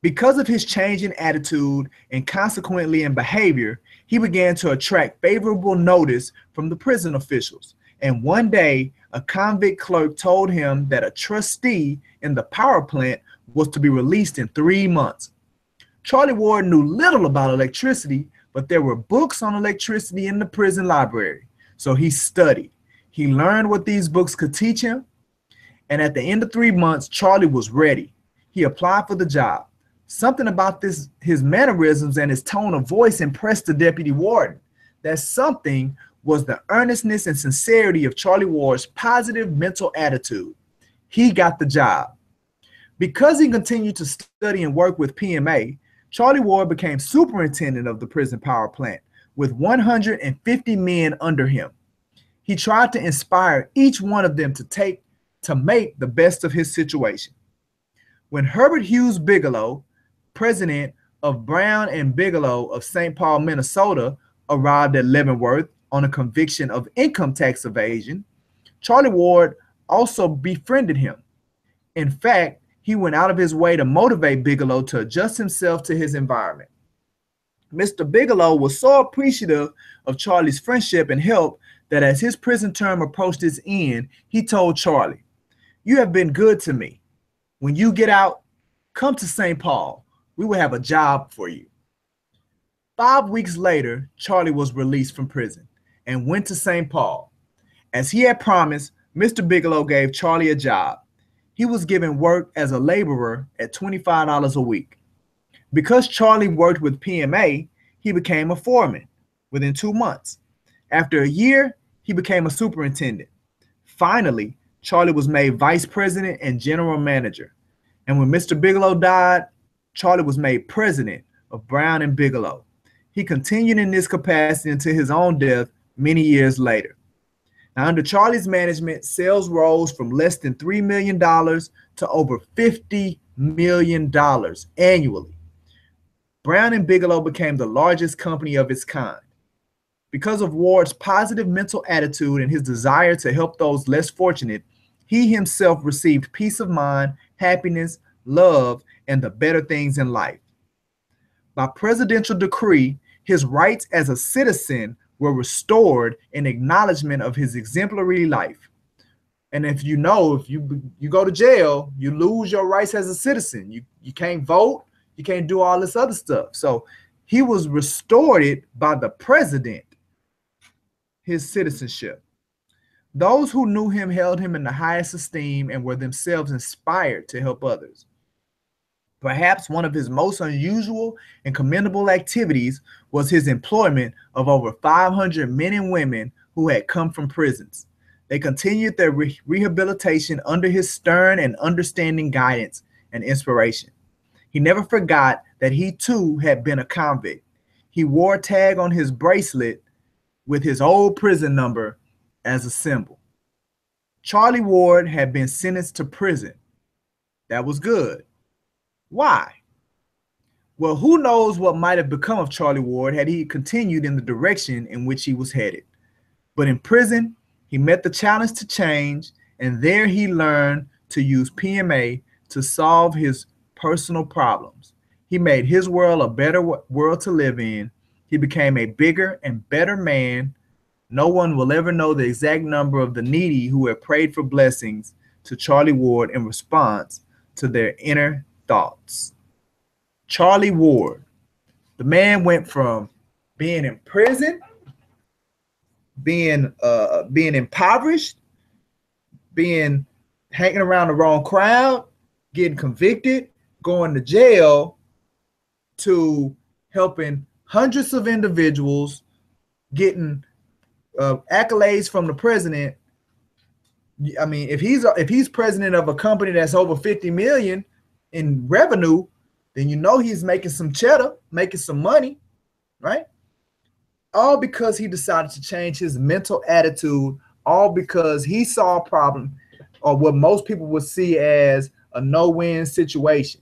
Because of his change in attitude and consequently in behavior, he began to attract favorable notice from the prison officials. And one day, a convict clerk told him that a trustee in the power plant was to be released in 3 months. Charlie Ward knew little about electricity, but there were books on electricity in the prison library. So he studied. He learned what these books could teach him. And at the end of 3 months, Charlie was ready. He applied for the job. Something about his mannerisms and his tone of voice impressed the deputy warden. That something was the earnestness and sincerity of Charlie Ward's positive mental attitude. He got the job. Because he continued to study and work with PMA, Charlie Ward became superintendent of the prison power plant with 150 men under him. He tried to inspire each one of them to make the best of his situation. When Herbert Hughes Bigelow, president of Brown and Bigelow of St. Paul, Minnesota, arrived at Leavenworth on a conviction of income tax evasion, Charlie Ward also befriended him. In fact, he went out of his way to motivate Bigelow to adjust himself to his environment. Mr. Bigelow was so appreciative of Charlie's friendship and help that as his prison term approached its end, he told Charlie, "You have been good to me. When you get out, come to St. Paul. We will have a job for you." 5 weeks later, Charlie was released from prison and went to St. Paul. As he had promised, Mr. Bigelow gave Charlie a job. He was given work as a laborer at $25 a week. Because Charlie worked with PMA, he became a foreman within 2 months. After a year, he became a superintendent. Finally, Charlie was made vice president and general manager. And when Mr. Bigelow died, Charlie was made president of Brown and Bigelow. He continued in this capacity until his own death many years later. Now, under Charlie's management, sales rose from less than $3 million to over $50 million annually. Brown and Bigelow became the largest company of its kind. Because of Ward's positive mental attitude and his desire to help those less fortunate, he himself received peace of mind, happiness, love, and the better things in life. By presidential decree, his rights as a citizen were restored in acknowledgement of his exemplary life. And if you go to jail, you lose your rights as a citizen. You can't vote, you can't do all this other stuff. So he was restored by the president, his citizenship. Those who knew him held him in the highest esteem and were themselves inspired to help others. Perhaps one of his most unusual and commendable activities was his employment of over 500 men and women who had come from prisons. They continued their rehabilitation under his stern and understanding guidance and inspiration. He never forgot that he too had been a convict. He wore a tag on his bracelet with his old prison number as a symbol. Charlie Ward had been sentenced to prison. That was good. Why? Well, who knows what might have become of Charlie Ward had he continued in the direction in which he was headed. But in prison, he met the challenge to change, and there he learned to use PMA to solve his personal problems. He made his world a better world to live in. He became a bigger and better man. No one will ever know the exact number of the needy who have prayed for blessings to Charlie Ward in response to their inner thoughts. Charlie Ward, the man went from being in prison, being impoverished, being hanging around the wrong crowd, getting convicted, going to jail, to helping hundreds of individuals getting accolades from the president. I mean, if he's president of a company that's over 50 million in revenue, then you know he's making some cheddar, making some money, right? All because he decided to change his mental attitude, all because he saw a problem, or what most people would see as a no-win situation.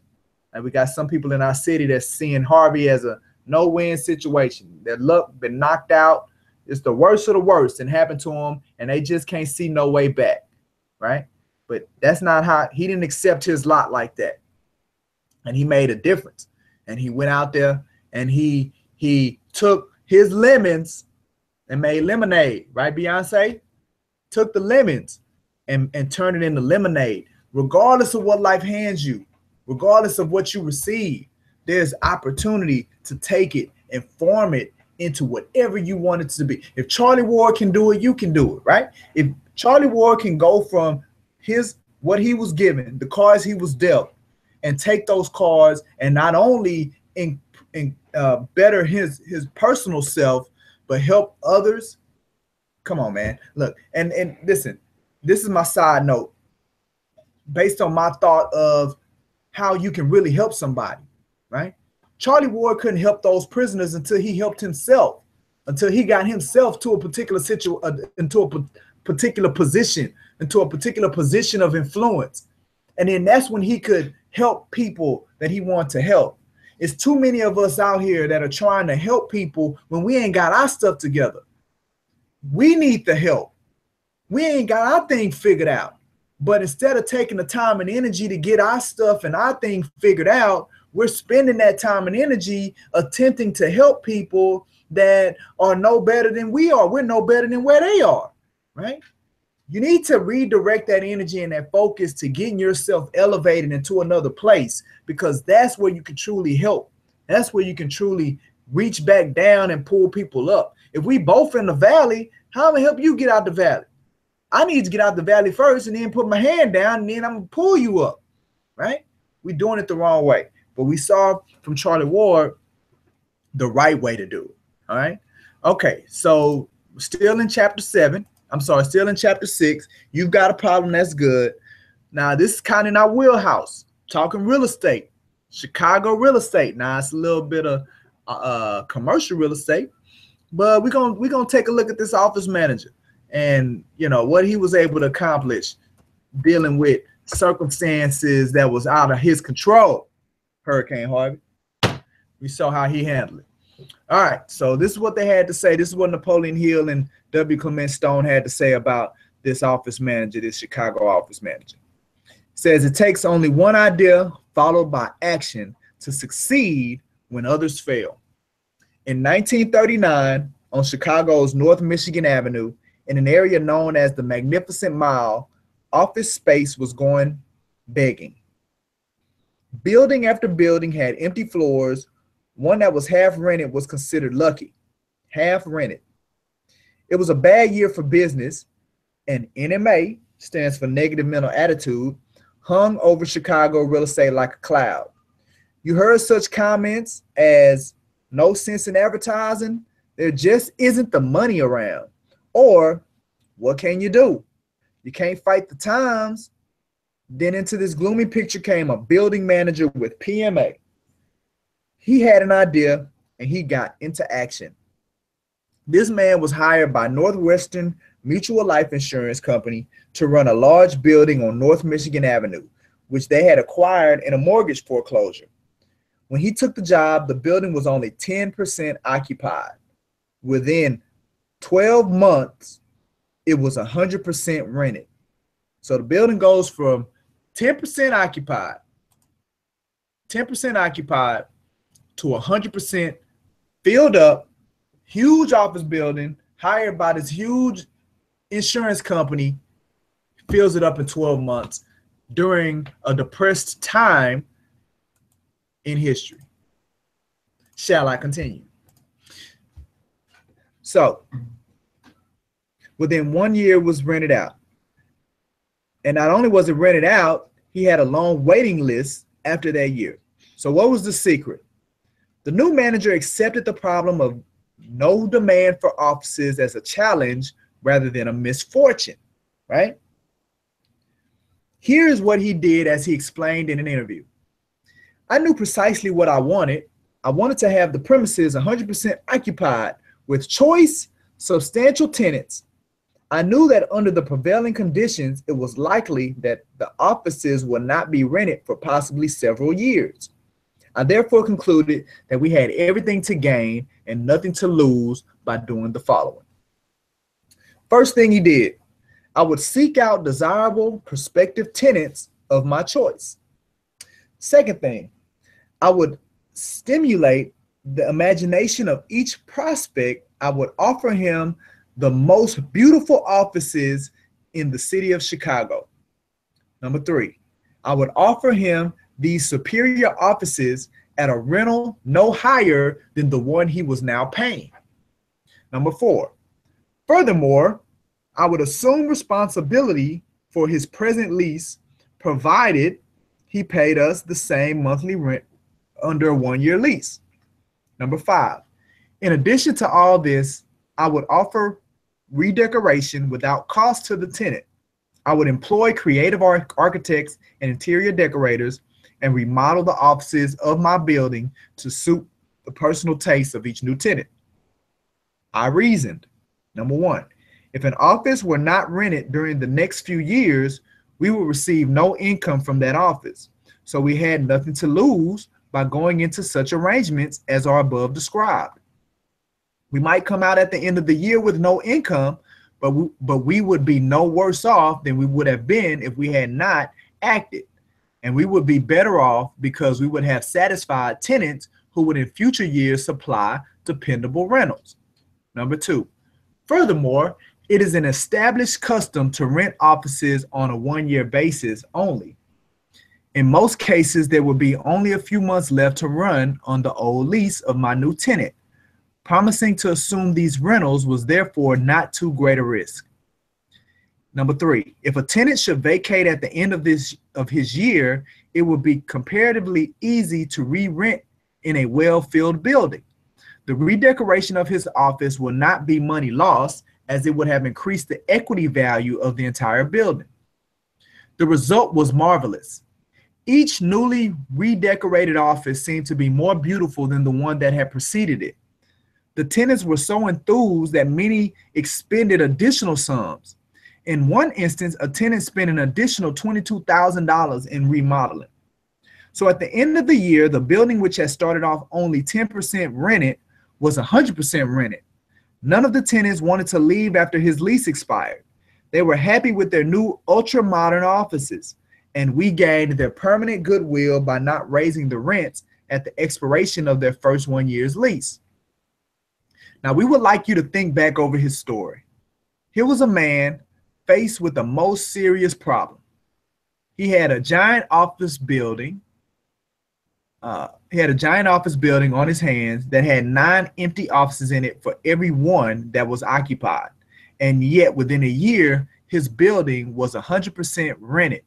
And we got some people in our city that's seeing Harvey as a no-win situation. Their luck been knocked out. It's the worst of the worst and happened to them, and they just can't see no way back, right? But that's not how he didn't accept his lot like that. And he made a difference. And he went out there and he took his lemons and made lemonade, right, Beyonce? Took the lemons and turned it into lemonade. Regardless of what life hands you, regardless of what you receive, there's opportunity to take it and form it into whatever you want it to be. If Charlie Ward can do it, you can do it, right? If Charlie Ward can go from what he was given, the cards he was dealt, and take those cards and not only better his personal self, but help others. Come on, man. Look, and listen, this is my side note based on my thought of how you can really help somebody, right? Charlie Ward couldn't help those prisoners until he helped himself, until he got himself to a particular into a particular position, into a particular position of influence. And then that's when he could help people that he wanted to help. It's too many of us out here that are trying to help people when we ain't got our stuff together. We need the help. We ain't got our thing figured out. But instead of taking the time and energy to get our stuff and our thing figured out, we're spending that time and energy attempting to help people that are no better than we are. We're no better than where they are, right? You need to redirect that energy and that focus to getting yourself elevated into another place, because that's where you can truly help. That's where you can truly reach back down and pull people up. If we both in the valley, how am I help you get out the valley? I need to get out the valley first and then put my hand down and then I'm going to pull you up, right? We're doing it the wrong way. But we saw from Charlie Ward the right way to do it, all right? Okay, so still in chapter 7. I'm sorry, still in chapter 6. You've got a problem, that's good. Now, this is kind of in our wheelhouse, talking real estate, Chicago real estate. Now, it's a little bit of commercial real estate, but we're gonna take a look at this office manager and, you know, what he was able to accomplish dealing with circumstances that was out of his control. Hurricane Harvey. We saw how he handled it. All right, so this is what they had to say. This is what Napoleon Hill and W. Clement Stone had to say about this office manager, this Chicago office manager. It says it takes only one idea followed by action to succeed when others fail. In 1939, on Chicago's North Michigan Avenue, in an area known as the Magnificent Mile, office space was going begging. Building after building had empty floors. One that was half rented was considered lucky. Half rented. It was a bad year for business, and NMA, stands for negative mental attitude, hung over Chicago real estate like a cloud. You heard such comments as no sense in advertising, there just isn't the money around, or what can you do? You can't fight the times. Then into this gloomy picture came a building manager with PMA. He had an idea and he got into action. This man was hired by Northwestern Mutual Life Insurance Company to run a large building on North Michigan Avenue, which they had acquired in a mortgage foreclosure. When he took the job, the building was only 10% occupied. Within 12 months, it was 100% rented. So the building goes from 10% occupied to 100% filled up, huge office building, hired by this huge insurance company, fills it up in 12 months during a depressed time in history. Shall I continue? So, within 1 year, it was rented out. And not only was it rented out, he had a long waiting list after that year. So what was the secret? The new manager accepted the problem of no demand for offices as a challenge rather than a misfortune, right? Here's what he did as he explained in an interview. I knew precisely what I wanted. I wanted to have the premises 100% occupied with choice, substantial tenants. I knew that under the prevailing conditions, it was likely that the offices would not be rented for possibly several years. I therefore concluded that we had everything to gain and nothing to lose by doing the following. First thing he did, I would seek out desirable prospective tenants of my choice. Second thing, I would stimulate the imagination of each prospect. I would offer him the most beautiful offices in the city of Chicago. Number three, I would offer him these superior offices at a rental no higher than the one he was now paying. Number four, furthermore, I would assume responsibility for his present lease, provided he paid us the same monthly rent under a one-year lease. Number five, in addition to all this, I would offer redecoration without cost to the tenant. I would employ creative architects and interior decorators and remodel the offices of my building to suit the personal taste of each new tenant. I reasoned. Number one, if an office were not rented during the next few years, we would receive no income from that office. So we had nothing to lose by going into such arrangements as are above described. We might come out at the end of the year with no income, but we would be no worse off than we would have been if we had not acted. And we would be better off because we would have satisfied tenants who would in future years supply dependable rentals. Number two, furthermore, it is an established custom to rent offices on a one-year basis only. In most cases, there will be only a few months left to run on the old lease of my new tenant. Promising to assume these rentals was therefore not too great a risk. Number three, if a tenant should vacate at the end of his year, it would be comparatively easy to re-rent in a well-filled building. The redecoration of his office will not be money lost, as it would have increased the equity value of the entire building. The result was marvelous. Each newly redecorated office seemed to be more beautiful than the one that had preceded it. The tenants were so enthused that many expended additional sums. In one instance, a tenant spent an additional $22,000 in remodeling. So at the end of the year, the building, which had started off only 10% rented, was 100% rented. None of the tenants wanted to leave after his lease expired. They were happy with their new ultra-modern offices, and we gained their permanent goodwill by not raising the rents at the expiration of their first 1 year's lease. Now, we would like you to think back over his story. Here was a man faced with the most serious problem. He had a giant office building. On his hands that had 9 empty offices in it for every one that was occupied. And yet within a year, his building was 100% rented.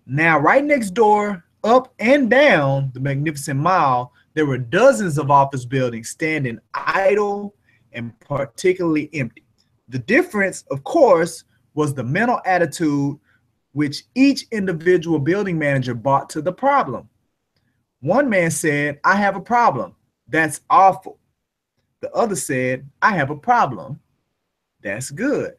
Now, right next door, up and down the Magnificent Mile, there were dozens of office buildings standing idle and particularly empty. The difference, of course, was the mental attitude which each individual building manager brought to the problem. One man said, "I have a problem. That's awful." The other said, "I have a problem. That's good."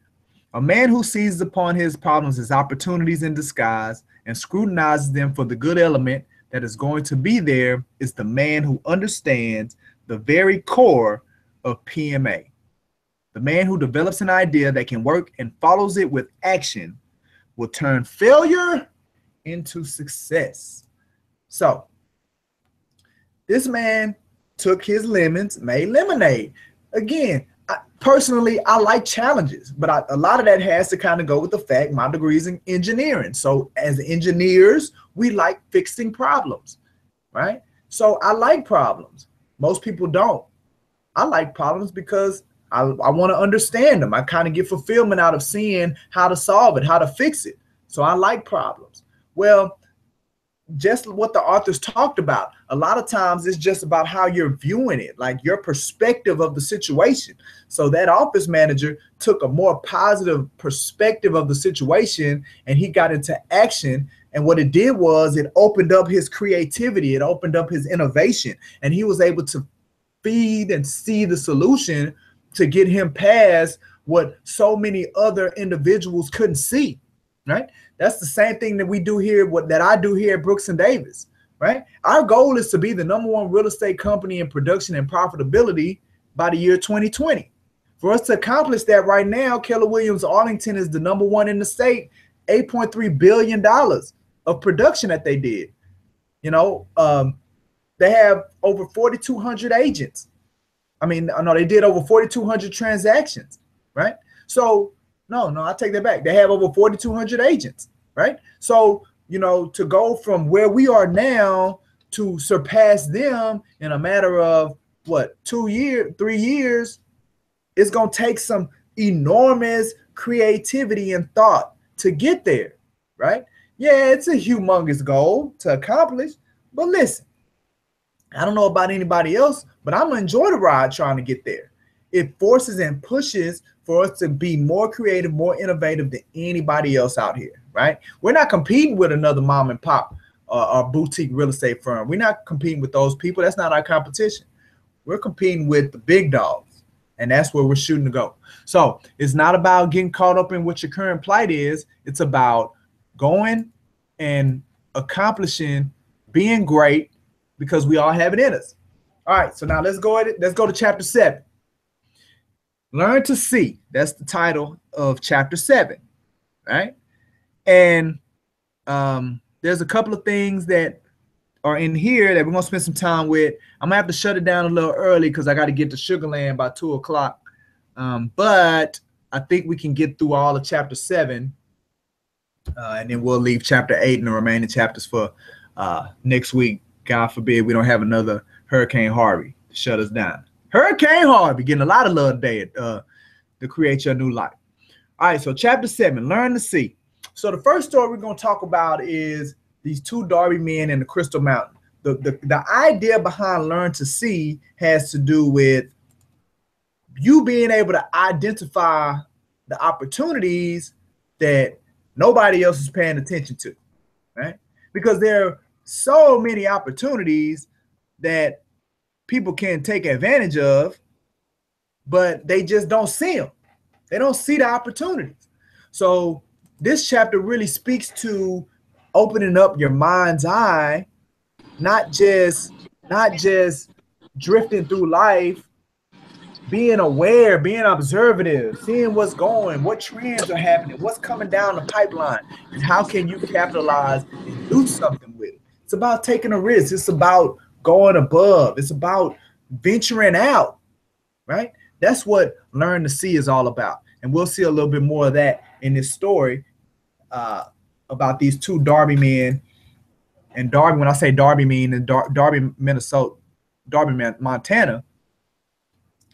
A man who seizes upon his problems as opportunities in disguise and scrutinizes them for the good element that is going to be there is the man who understands the very core of PMA. The man who develops an idea that can work and follows it with action will turn failure into success. So, this man took his lemons, made lemonade. Again, personally, I like challenges, but a lot of that has to kind of go with the fact my degree is in engineering. So as engineers, we like fixing problems, right? So I like problems. Most people don't. I like problems because I want to understand them. I kind of get fulfillment out of seeing how to solve it, how to fix it. So I like problems. Well, just what the authors talked about. A lot of times it's just about how you're viewing it, like your perspective of the situation. So that office manager took a more positive perspective of the situation, and he got into action. And what it did was it opened up his creativity. It opened up his innovation, and he was able to feed and see the solution to get him past what so many other individuals couldn't see, right? That's the same thing that we do here, that I do here at Brooks and Davis, right? Our goal is to be the #1 real estate company in production and profitability by the year 2020. For us to accomplish that right now, Keller Williams Arlington is the #1 in the state, $8.3 billion of production that they did. You know, they have over 4,200 agents. I mean, no, they did over 4,200 transactions, right? So no, I take that back. They have over 4,200 agents, right? So, you know, to go from where we are now to surpass them in a matter of what, 3 years, it's going to take some enormous creativity and thought to get there, right? Yeah, it's a humongous goal to accomplish, but listen, I don't know about anybody else, but I'm gonna enjoy the ride trying to get there. It forces and pushes for us to be more creative, more innovative than anybody else out here, right? We're not competing with another mom and pop or boutique real estate firm. We're not competing with those people. That's not our competition. We're competing with the big dogs, and that's where we're shooting to go. So it's not about getting caught up in what your current plight is. It's about going and accomplishing, being great, because we all have it in us. All right, so now let's go to chapter 7. Learn to see. That's the title of chapter 7, right? And there's a couple of things that are in here that we're gonna spend some time with. I'm gonna have to shut it down a little early because I got to get to Sugar Land by 2 o'clock. But I think we can get through all of chapter 7, and then we'll leave chapter 8 and the remaining chapters for next week. God forbid we don't have another Hurricane Harvey to shut us down. Hurricane Harvey getting a lot of love today to create your new life. All right, so chapter 7, learn to see. So the first story we're going to talk about is these 2 Darby men in the Crystal Mountain. The idea behind learn to see has to do with you being able to identify the opportunities that nobody else is paying attention to, right? Because there are so many opportunities that people can take advantage of, but they just don't see them. They don't see the opportunities. So this chapter really speaks to opening up your mind's eye, not just drifting through life, being aware, being observative, seeing what's going, what trends are happening, what's coming down the pipeline, and how can you capitalize and do something with it. It's about taking a risk. It's about going above. It's about venturing out, right? That's what learn to see is all about. And we'll see a little bit more of that in this story about these 2 Darby men. And Darby, when I say Darby men, and Darby, Minnesota, Darby, Montana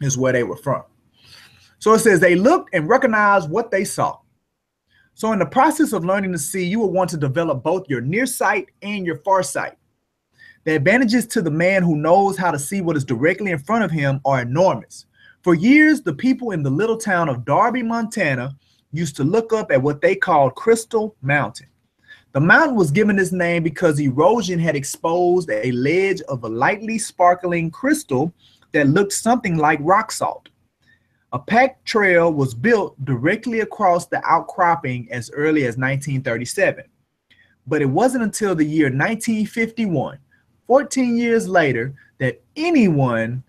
is where they were from. So it says they looked and recognized what they saw. So in the process of learning to see, you will want to develop both your near sight and your far sight. The advantages to the man who knows how to see what is directly in front of him are enormous. For years, the people in the little town of Darby, Montana, used to look up at what they called Crystal Mountain. The mountain was given this name because erosion had exposed a ledge of a lightly sparkling crystal that looked something like rock salt. A packed trail was built directly across the outcropping as early as 1937. But it wasn't until the year 1951, 14 years later, that anyone,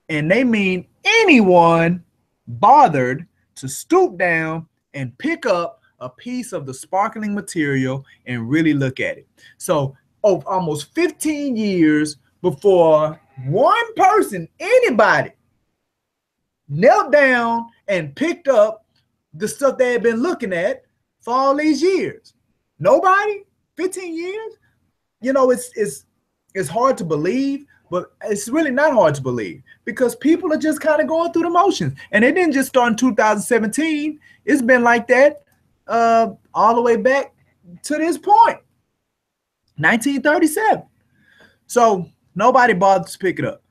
and they mean anyone, bothered to stoop down and pick up a piece of the sparkling material and really look at it. So almost 15 years before one person, anybody, knelt down and picked up the stuff they had been looking at for all these years. Nobody? 15 years? You know, it's hard to believe, but it's really not hard to believe because people are just kind of going through the motions. And it didn't just start in 2017. It's been like that all the way back to this point. 1937. So nobody bothered to pick it up.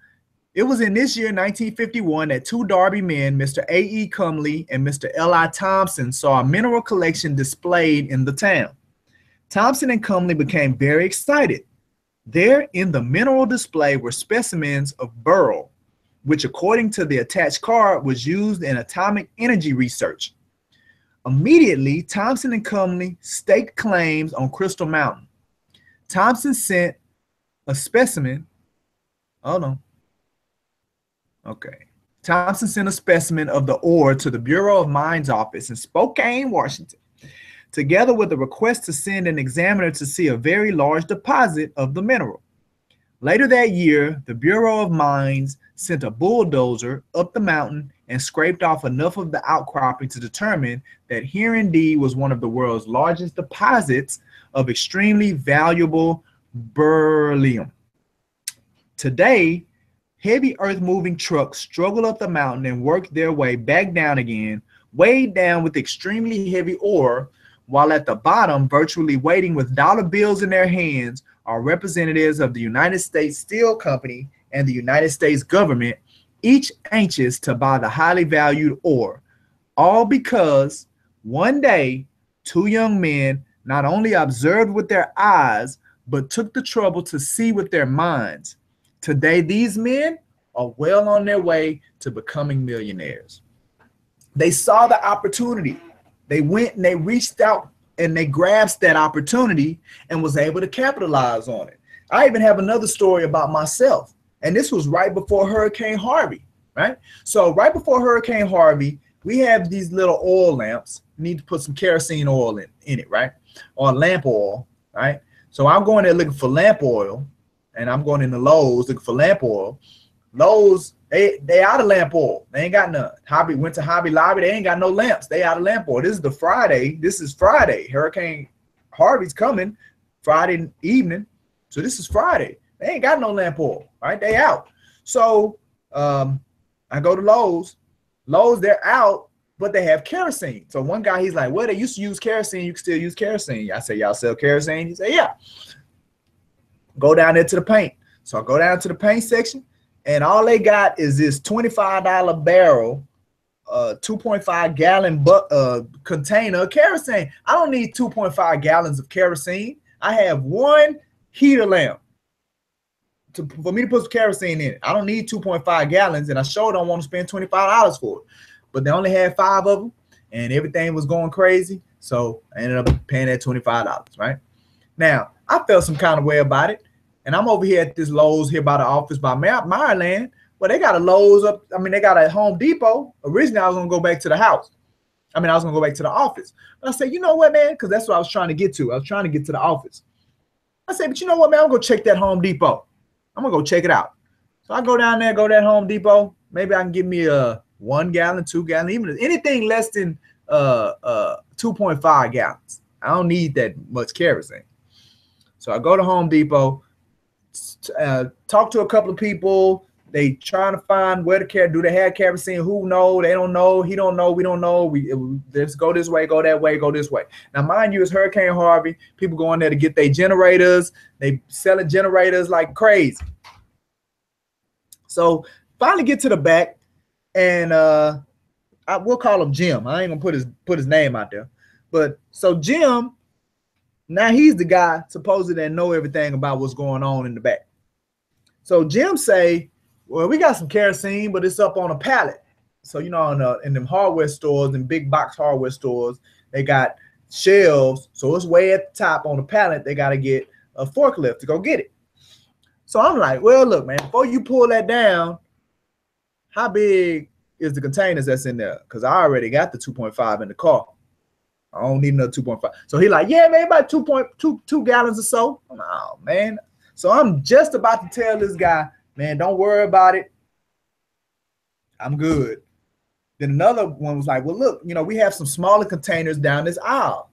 It was in this year, 1951, that two Derby men, Mr. A.E. Cumley and Mr. L.I. Thompson, saw a mineral collection displayed in the town. Thompson and Cumley became very excited. There in the mineral display were specimens of beryl, which according to the attached card was used in atomic energy research. Immediately, Thompson and Cumley staked claims on Crystal Mountain. Thompson sent a specimen. Hold on. Okay. Thompson sent a specimen of the ore to the Bureau of Mines office in Spokane, Washington, together with a request to send an examiner to see a very large deposit of the mineral. Later that year, the Bureau of Mines sent a bulldozer up the mountain and scraped off enough of the outcropping to determine that here indeed was one of the world's largest deposits of extremely valuable beryllium. Today, heavy earth-moving trucks struggle up the mountain and work their way back down again, weighed down with extremely heavy ore, while at the bottom, virtually waiting with dollar bills in their hands, are representatives of the United States Steel Company and the United States government, each anxious to buy the highly valued ore, all because one day, two young men not only observed with their eyes, but took the trouble to see with their minds. Today, these men are well on their way to becoming millionaires. They saw the opportunity. They went and they reached out and they grasped that opportunity and was able to capitalize on it. I even have another story about myself. And this was right before Hurricane Harvey, right? So right before Hurricane Harvey, we have these little oil lamps. You need to put some kerosene oil in it, right? Or lamp oil, right? So I'm going there looking for lamp oil, and I'm going into Lowe's looking for lamp oil. Lowe's, they out of lamp oil. They ain't got none. Went to Hobby Lobby. They ain't got no lamps. They out of lamp oil. This is the Friday. This is Friday. Hurricane Harvey's coming Friday evening. So this is Friday. They ain't got no lamp oil, right? They out. So I go to Lowe's. Lowe's, they're out, but they have kerosene. So one guy, he's like, well, they used to use kerosene. You can still use kerosene. I say, y'all sell kerosene? He said, yeah. Go down there to the paint. So I go down to the paint section, and all they got is this $25 barrel, 2.5 gallon container of kerosene. I don't need 2.5 gallons of kerosene. I have one heater lamp for me to put some kerosene in it. I don't need 2.5 gallons, and I sure don't want to spend $25 for it. But they only had 5 of them, and everything was going crazy. So I ended up paying that $25, right? Now, I felt some kind of way about it. And I'm over here at this Lowe's here by the office by Maryland. Well, they got a Lowe's up. I mean, they got a Home Depot. Originally, I was going to go back to the house. I mean, I was going to go back to the office. But I said, you know what, man? Because that's what I was trying to get to. I was trying to get to the office. I said, but you know what, man? I'm going to check that Home Depot. I'm going to go check it out. So I go down there, go to that Home Depot. Maybe I can get me a 1 gallon, 2 gallon, even anything less than 2.5 gallons. I don't need that much kerosene. So I go to Home Depot, talk to a couple of people. They trying to find where to do they have kerosene? Who know? They don't know. He don't know. We don't know. Let's go this way, go that way, go this way. Now, mind you, it's Hurricane Harvey. People going there to get their generators. They selling generators like crazy. So finally get to the back, and we'll call him Jim. I ain't gonna put his name out there. But so Jim, now he's the guy supposedly that know everything about what's going on in the back. So Jim say, well, we got some kerosene, but it's up on a pallet. So, you know, in them hardware stores and big box hardware stores, they got shelves. So it's way at the top on the pallet. They got to get a forklift to go get it. So I'm like, well, look, man, before you pull that down, how big is the containers that's in there? Because I already got the 2.5 in the car. I don't need another 2.5. So he like, yeah, man, about 2 gallons or so. I'm like, oh, man. So I'm just about to tell this guy, man, don't worry about it. I'm good. Then another one was like, well, look, you know, we have some smaller containers down this aisle.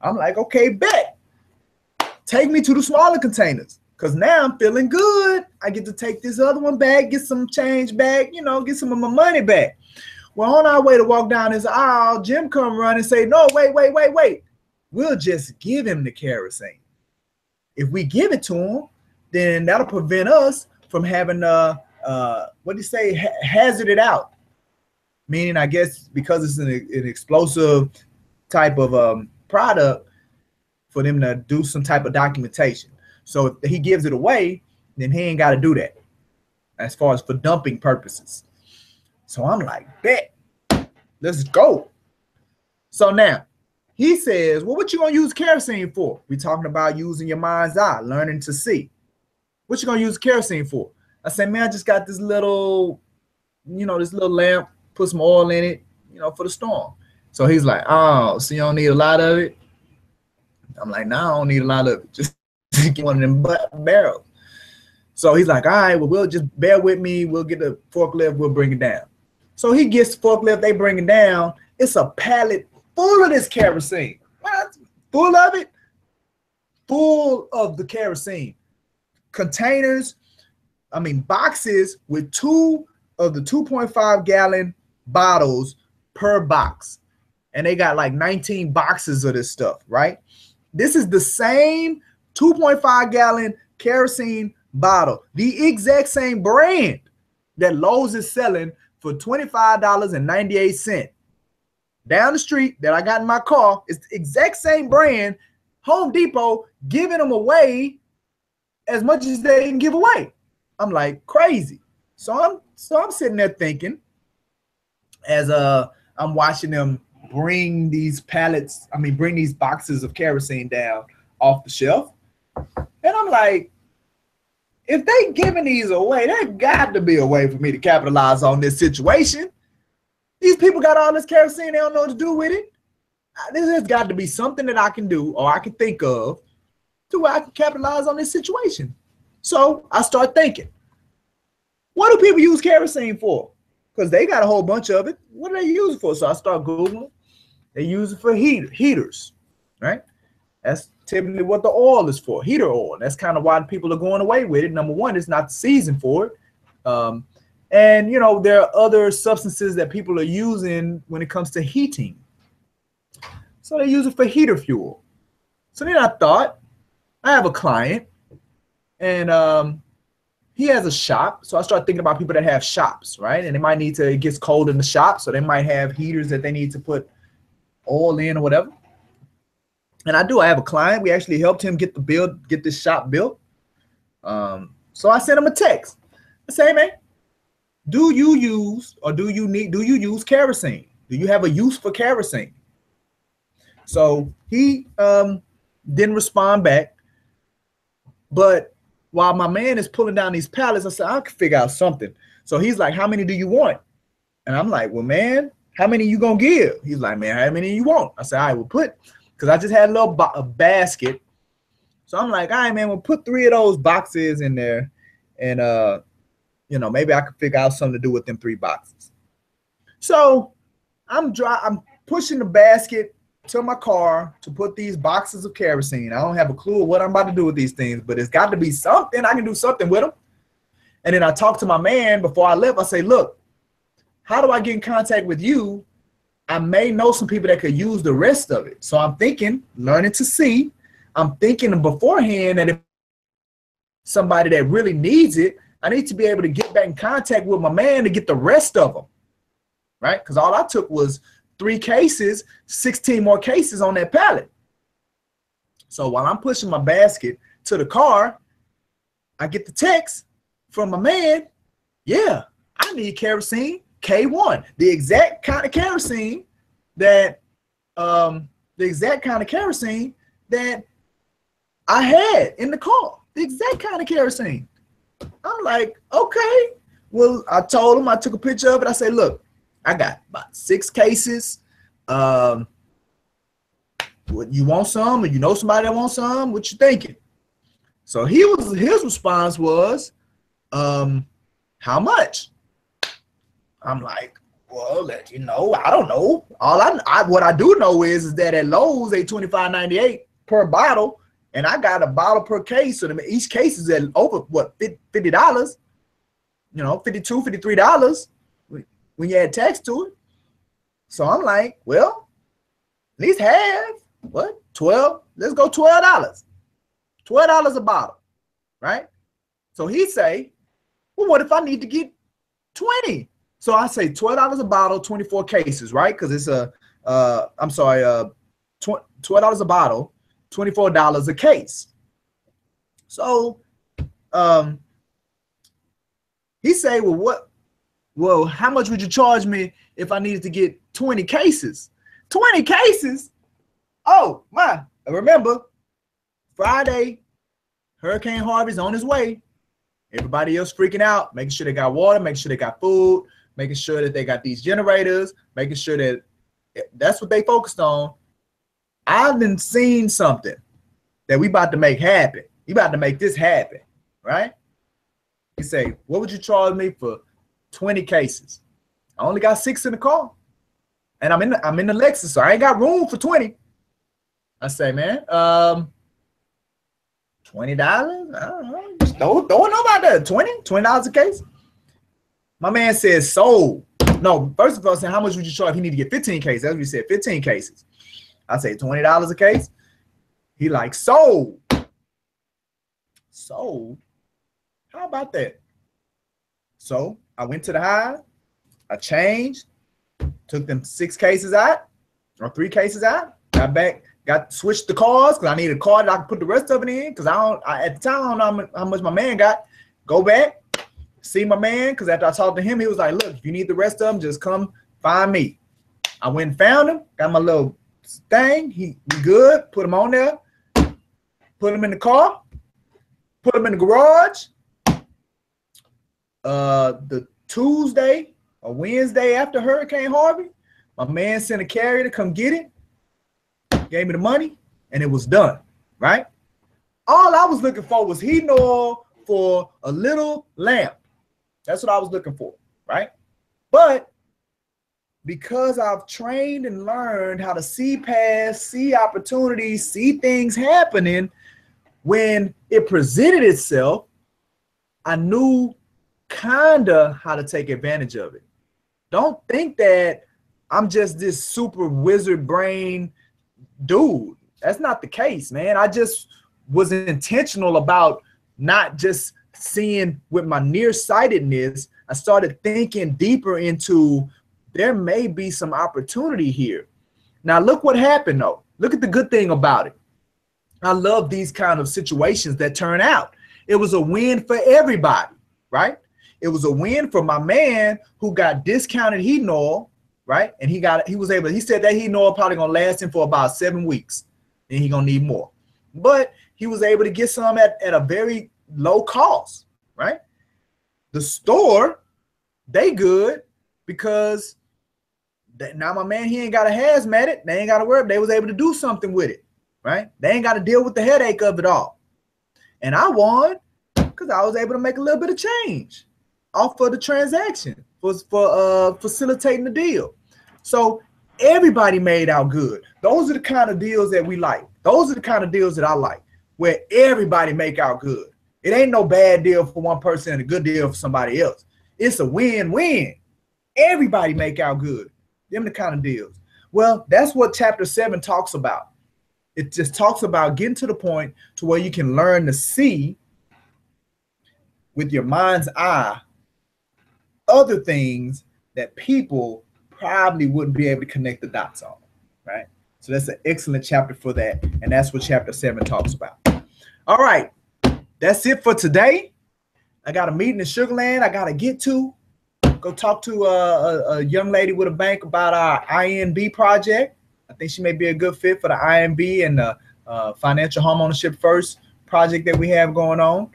I'm like, okay, bet. Take me to the smaller containers, because now I'm feeling good. I get to take this other one back, get some change back, you know, get some of my money back. Well, on our way to walk down this aisle, Jim come run and say, no, wait. We'll just give him the kerosene. If we give it to them, then that'll prevent us from having what do you say, hazard it out. Meaning, I guess because it's an explosive type of product, for them to do some type of documentation. So if he gives it away, then he ain't got to do that as far as for dumping purposes. So I'm like, bet, let's go. So now he says, well, what you gonna use kerosene for? We talking about using your mind's eye, learning to see. What you gonna use kerosene for? I said, man, I just got this little, this little lamp, put some oil in it, for the storm. So he's like, oh, so you don't need a lot of it? I'm like, no, I don't need a lot of it. Just get one of them barrels. So he's like, all right, well, we'll just bear with me. We'll get the forklift. We'll bring it down. So he gets the forklift. They bring it down. It's a pallet full of this kerosene. What? Full of it? Full of the kerosene. Containers, boxes with 2 of the 2.5 gallon bottles per box. And they got like 19 boxes of this stuff, right? This is the same 2.5 gallon kerosene bottle, the exact same brand that Lowe's is selling for $25.98. Down the street that I got in my car, it's the exact same brand. Home Depot giving them away as much as they can give away. I'm like, crazy. So I'm sitting there thinking, as I'm watching them bring these boxes of kerosene down off the shelf. And I'm like, if they giving these away, there got to be a way for me to capitalize on this situation. These people got all this kerosene, they don't know what to do with it. There's got to be something that I can do or I can think of to where I can capitalize on this situation. So I start thinking, what do people use kerosene for? Because they got a whole bunch of it. What do they use it for? So I start Googling. They use it for heaters, right? That's typically what the oil is for, heater oil. That's kind of why people are going away with it. Number one, it's not the season for it. And, there are other substances that people are using when it comes to heating. So they use it for heater fuel. So then I thought, I have a client, and he has a shop. So I started thinking about people that have shops, right? And they might need to, it gets cold in the shop, so they might have heaters that they need to put oil in or whatever. And I have a client. We actually helped him get this shop built. So I sent him a text. I say, hey, man, do you use kerosene? Do you have a use for kerosene? So he didn't respond back. But while my man is pulling down these pallets, I said, I can figure out something. So he's like, how many do you want? And I'm like, well, man, how many you gonna give? He's like, man, how many you want? I said, all right, we'll put, because I just had a basket. So I'm like, all right, man, we'll put 3 of those boxes in there. And, maybe I could figure out something to do with them 3 boxes. So I'm pushing the basket to my car to put these boxes of kerosene. I don't have a clue of what I'm about to do with these things, but it's got to be something. I can do something with them. And then I talked to my man before I left. I say, look, how do I get in contact with you? I may know some people that could use the rest of it. So I'm thinking, learning to see. I'm thinking beforehand that if somebody that really needs it, I need to be able to get back in contact with my man to get the rest of them, right? Because all I took was 3 cases, 16 more cases on that pallet. So while I'm pushing my basket to the car, I get the text from my man. Yeah, I need kerosene K1, the exact kind of kerosene that I had in the car. The exact kind of kerosene. I'm like, okay. Well, I told him, I took a picture of it. I said, look, I got about 6 cases. What, you want some, or you know somebody that wants some? What you thinking? So his response was, how much? I'm like, well, I don't know. What I do know is that at Lowe's they $25.98 per bottle, and I got a bottle per case. So each case is at over what, $50, $52, $53 when you add tax to it. So I'm like, well, at least half. What? 12? Let's go $12. $12 a bottle, right? So he say, well, what if I need to get 20? So I say $12 a bottle, 24 cases, right? Because it's $12 a bottle, $24 a case. So he say, well, how much would you charge me if I needed to get 20 cases? 20 cases? Oh, my. Remember, Friday, Hurricane Harvey's on his way. Everybody else freaking out, making sure they got water, making sure they got food, making sure that they got these generators, making sure that that's what they focused on. I've been seeing something that we about to make happen. We about to make this happen, right? He say, what would you charge me for 20 cases? I only got 6 in the car, and I'm in the Lexus, so I ain't got room for 20. I say, man, $20? I don't know. Just don't know about that. $20 a case. My man says sold. No, first of all, saying how much would you charge if he need to get 15 cases? That's what he said, 15 cases. I say $20 a case. He like sold. Sold? How about that? So I went to the Hive. I changed, took them 6 cases out or 3 cases out. Got back, switched the cars because I needed a car that I could put the rest of it in because at the time I don't know how much my man got. Go back, see my man, because after I talked to him, he was like, look, if you need the rest of them, just come find me. I went and found him, got my little thing. He good, put him on there, put him in the car, put him in the garage. The Tuesday or Wednesday after Hurricane Harvey, my man sent a carrier to come get it, gave me the money, and it was done, right? All I was looking for was heating oil for a little lamp. That's what I was looking for, right? But because I've trained and learned how to see past, see opportunities, see things happening, when it presented itself, I knew kinda how to take advantage of it. Don't think that I'm just this super wizard brain dude. That's not the case, man. I just was intentional about not just seeing with my nearsightedness. I started thinking deeper into there may be some opportunity here. Now look what happened though. Look at the good thing about it. I love these kind of situations that turn out. It was a win for everybody, right? It was a win for my man who got discounted heating oil, right? And he said that heating oil probably gonna last him for about 7 weeks. And he gonna need more. But he was able to get some at a very low cost, right? The store, they good because now my man, he ain't got a hazmat it. They ain't got to worry. They was able to do something with it, right? They ain't got to deal with the headache of it all. And I won because I was able to make a little bit of change off of the transaction for facilitating the deal. So everybody made out good. Those are the kind of deals that we like. Those are the kind of deals that I like, where everybody make out good. It ain't no bad deal for one person and a good deal for somebody else. It's a win-win. Everybody make out good. Them the kind of deals. Well, that's what chapter 7 talks about. It just talks about getting to the point to where you can learn to see with your mind's eye other things that people probably wouldn't be able to connect the dots on, right? So that's an excellent chapter for that. And that's what chapter 7 talks about. All right. That's it for today. I got a meeting in Sugar Land I got to get to. Go talk to a young lady with a bank about our INB project. I think she may be a good fit for the INB and the Financial Homeownership First project that we have going on.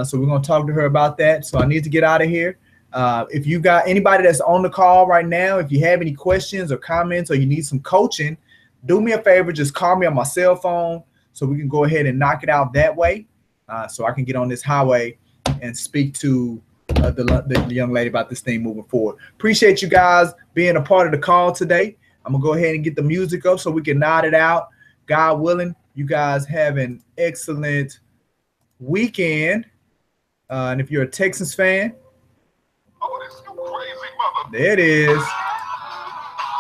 So we're going to talk to her about that. So I need to get out of here. If you got anybody that's on the call right now, if you have any questions or comments or you need some coaching, do me a favor, just call me on my cell phone so we can go ahead and knock it out that way. So I can get on this highway and speak to the young lady about this thing moving forward. Appreciate you guys being a part of the call today. I'm gonna go ahead and get the music up so we can nod it out. God willing, you guys have an excellent weekend. And if you're a Texans fan, oh, this crazy mother. There it is.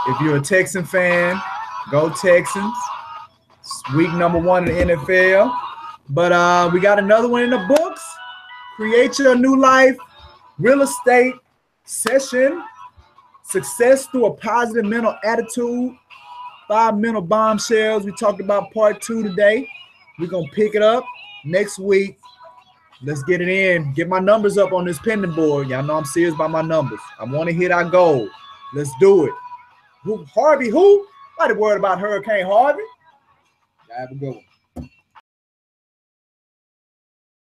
If you're a Texan fan, go Texans. It's week number 1 in the NFL. But we got another one in the books. Create Your New Life Real Estate Session. Success through a positive mental attitude. 5 mental bombshells. We talked about part 2 today. We're going to pick it up next week. Let's get it in. Get my numbers up on this pending board. Y'all know I'm serious about my numbers. I want to hit our goal. Let's do it. Harvey, who? Nobody worried about Hurricane Harvey. Have a good one.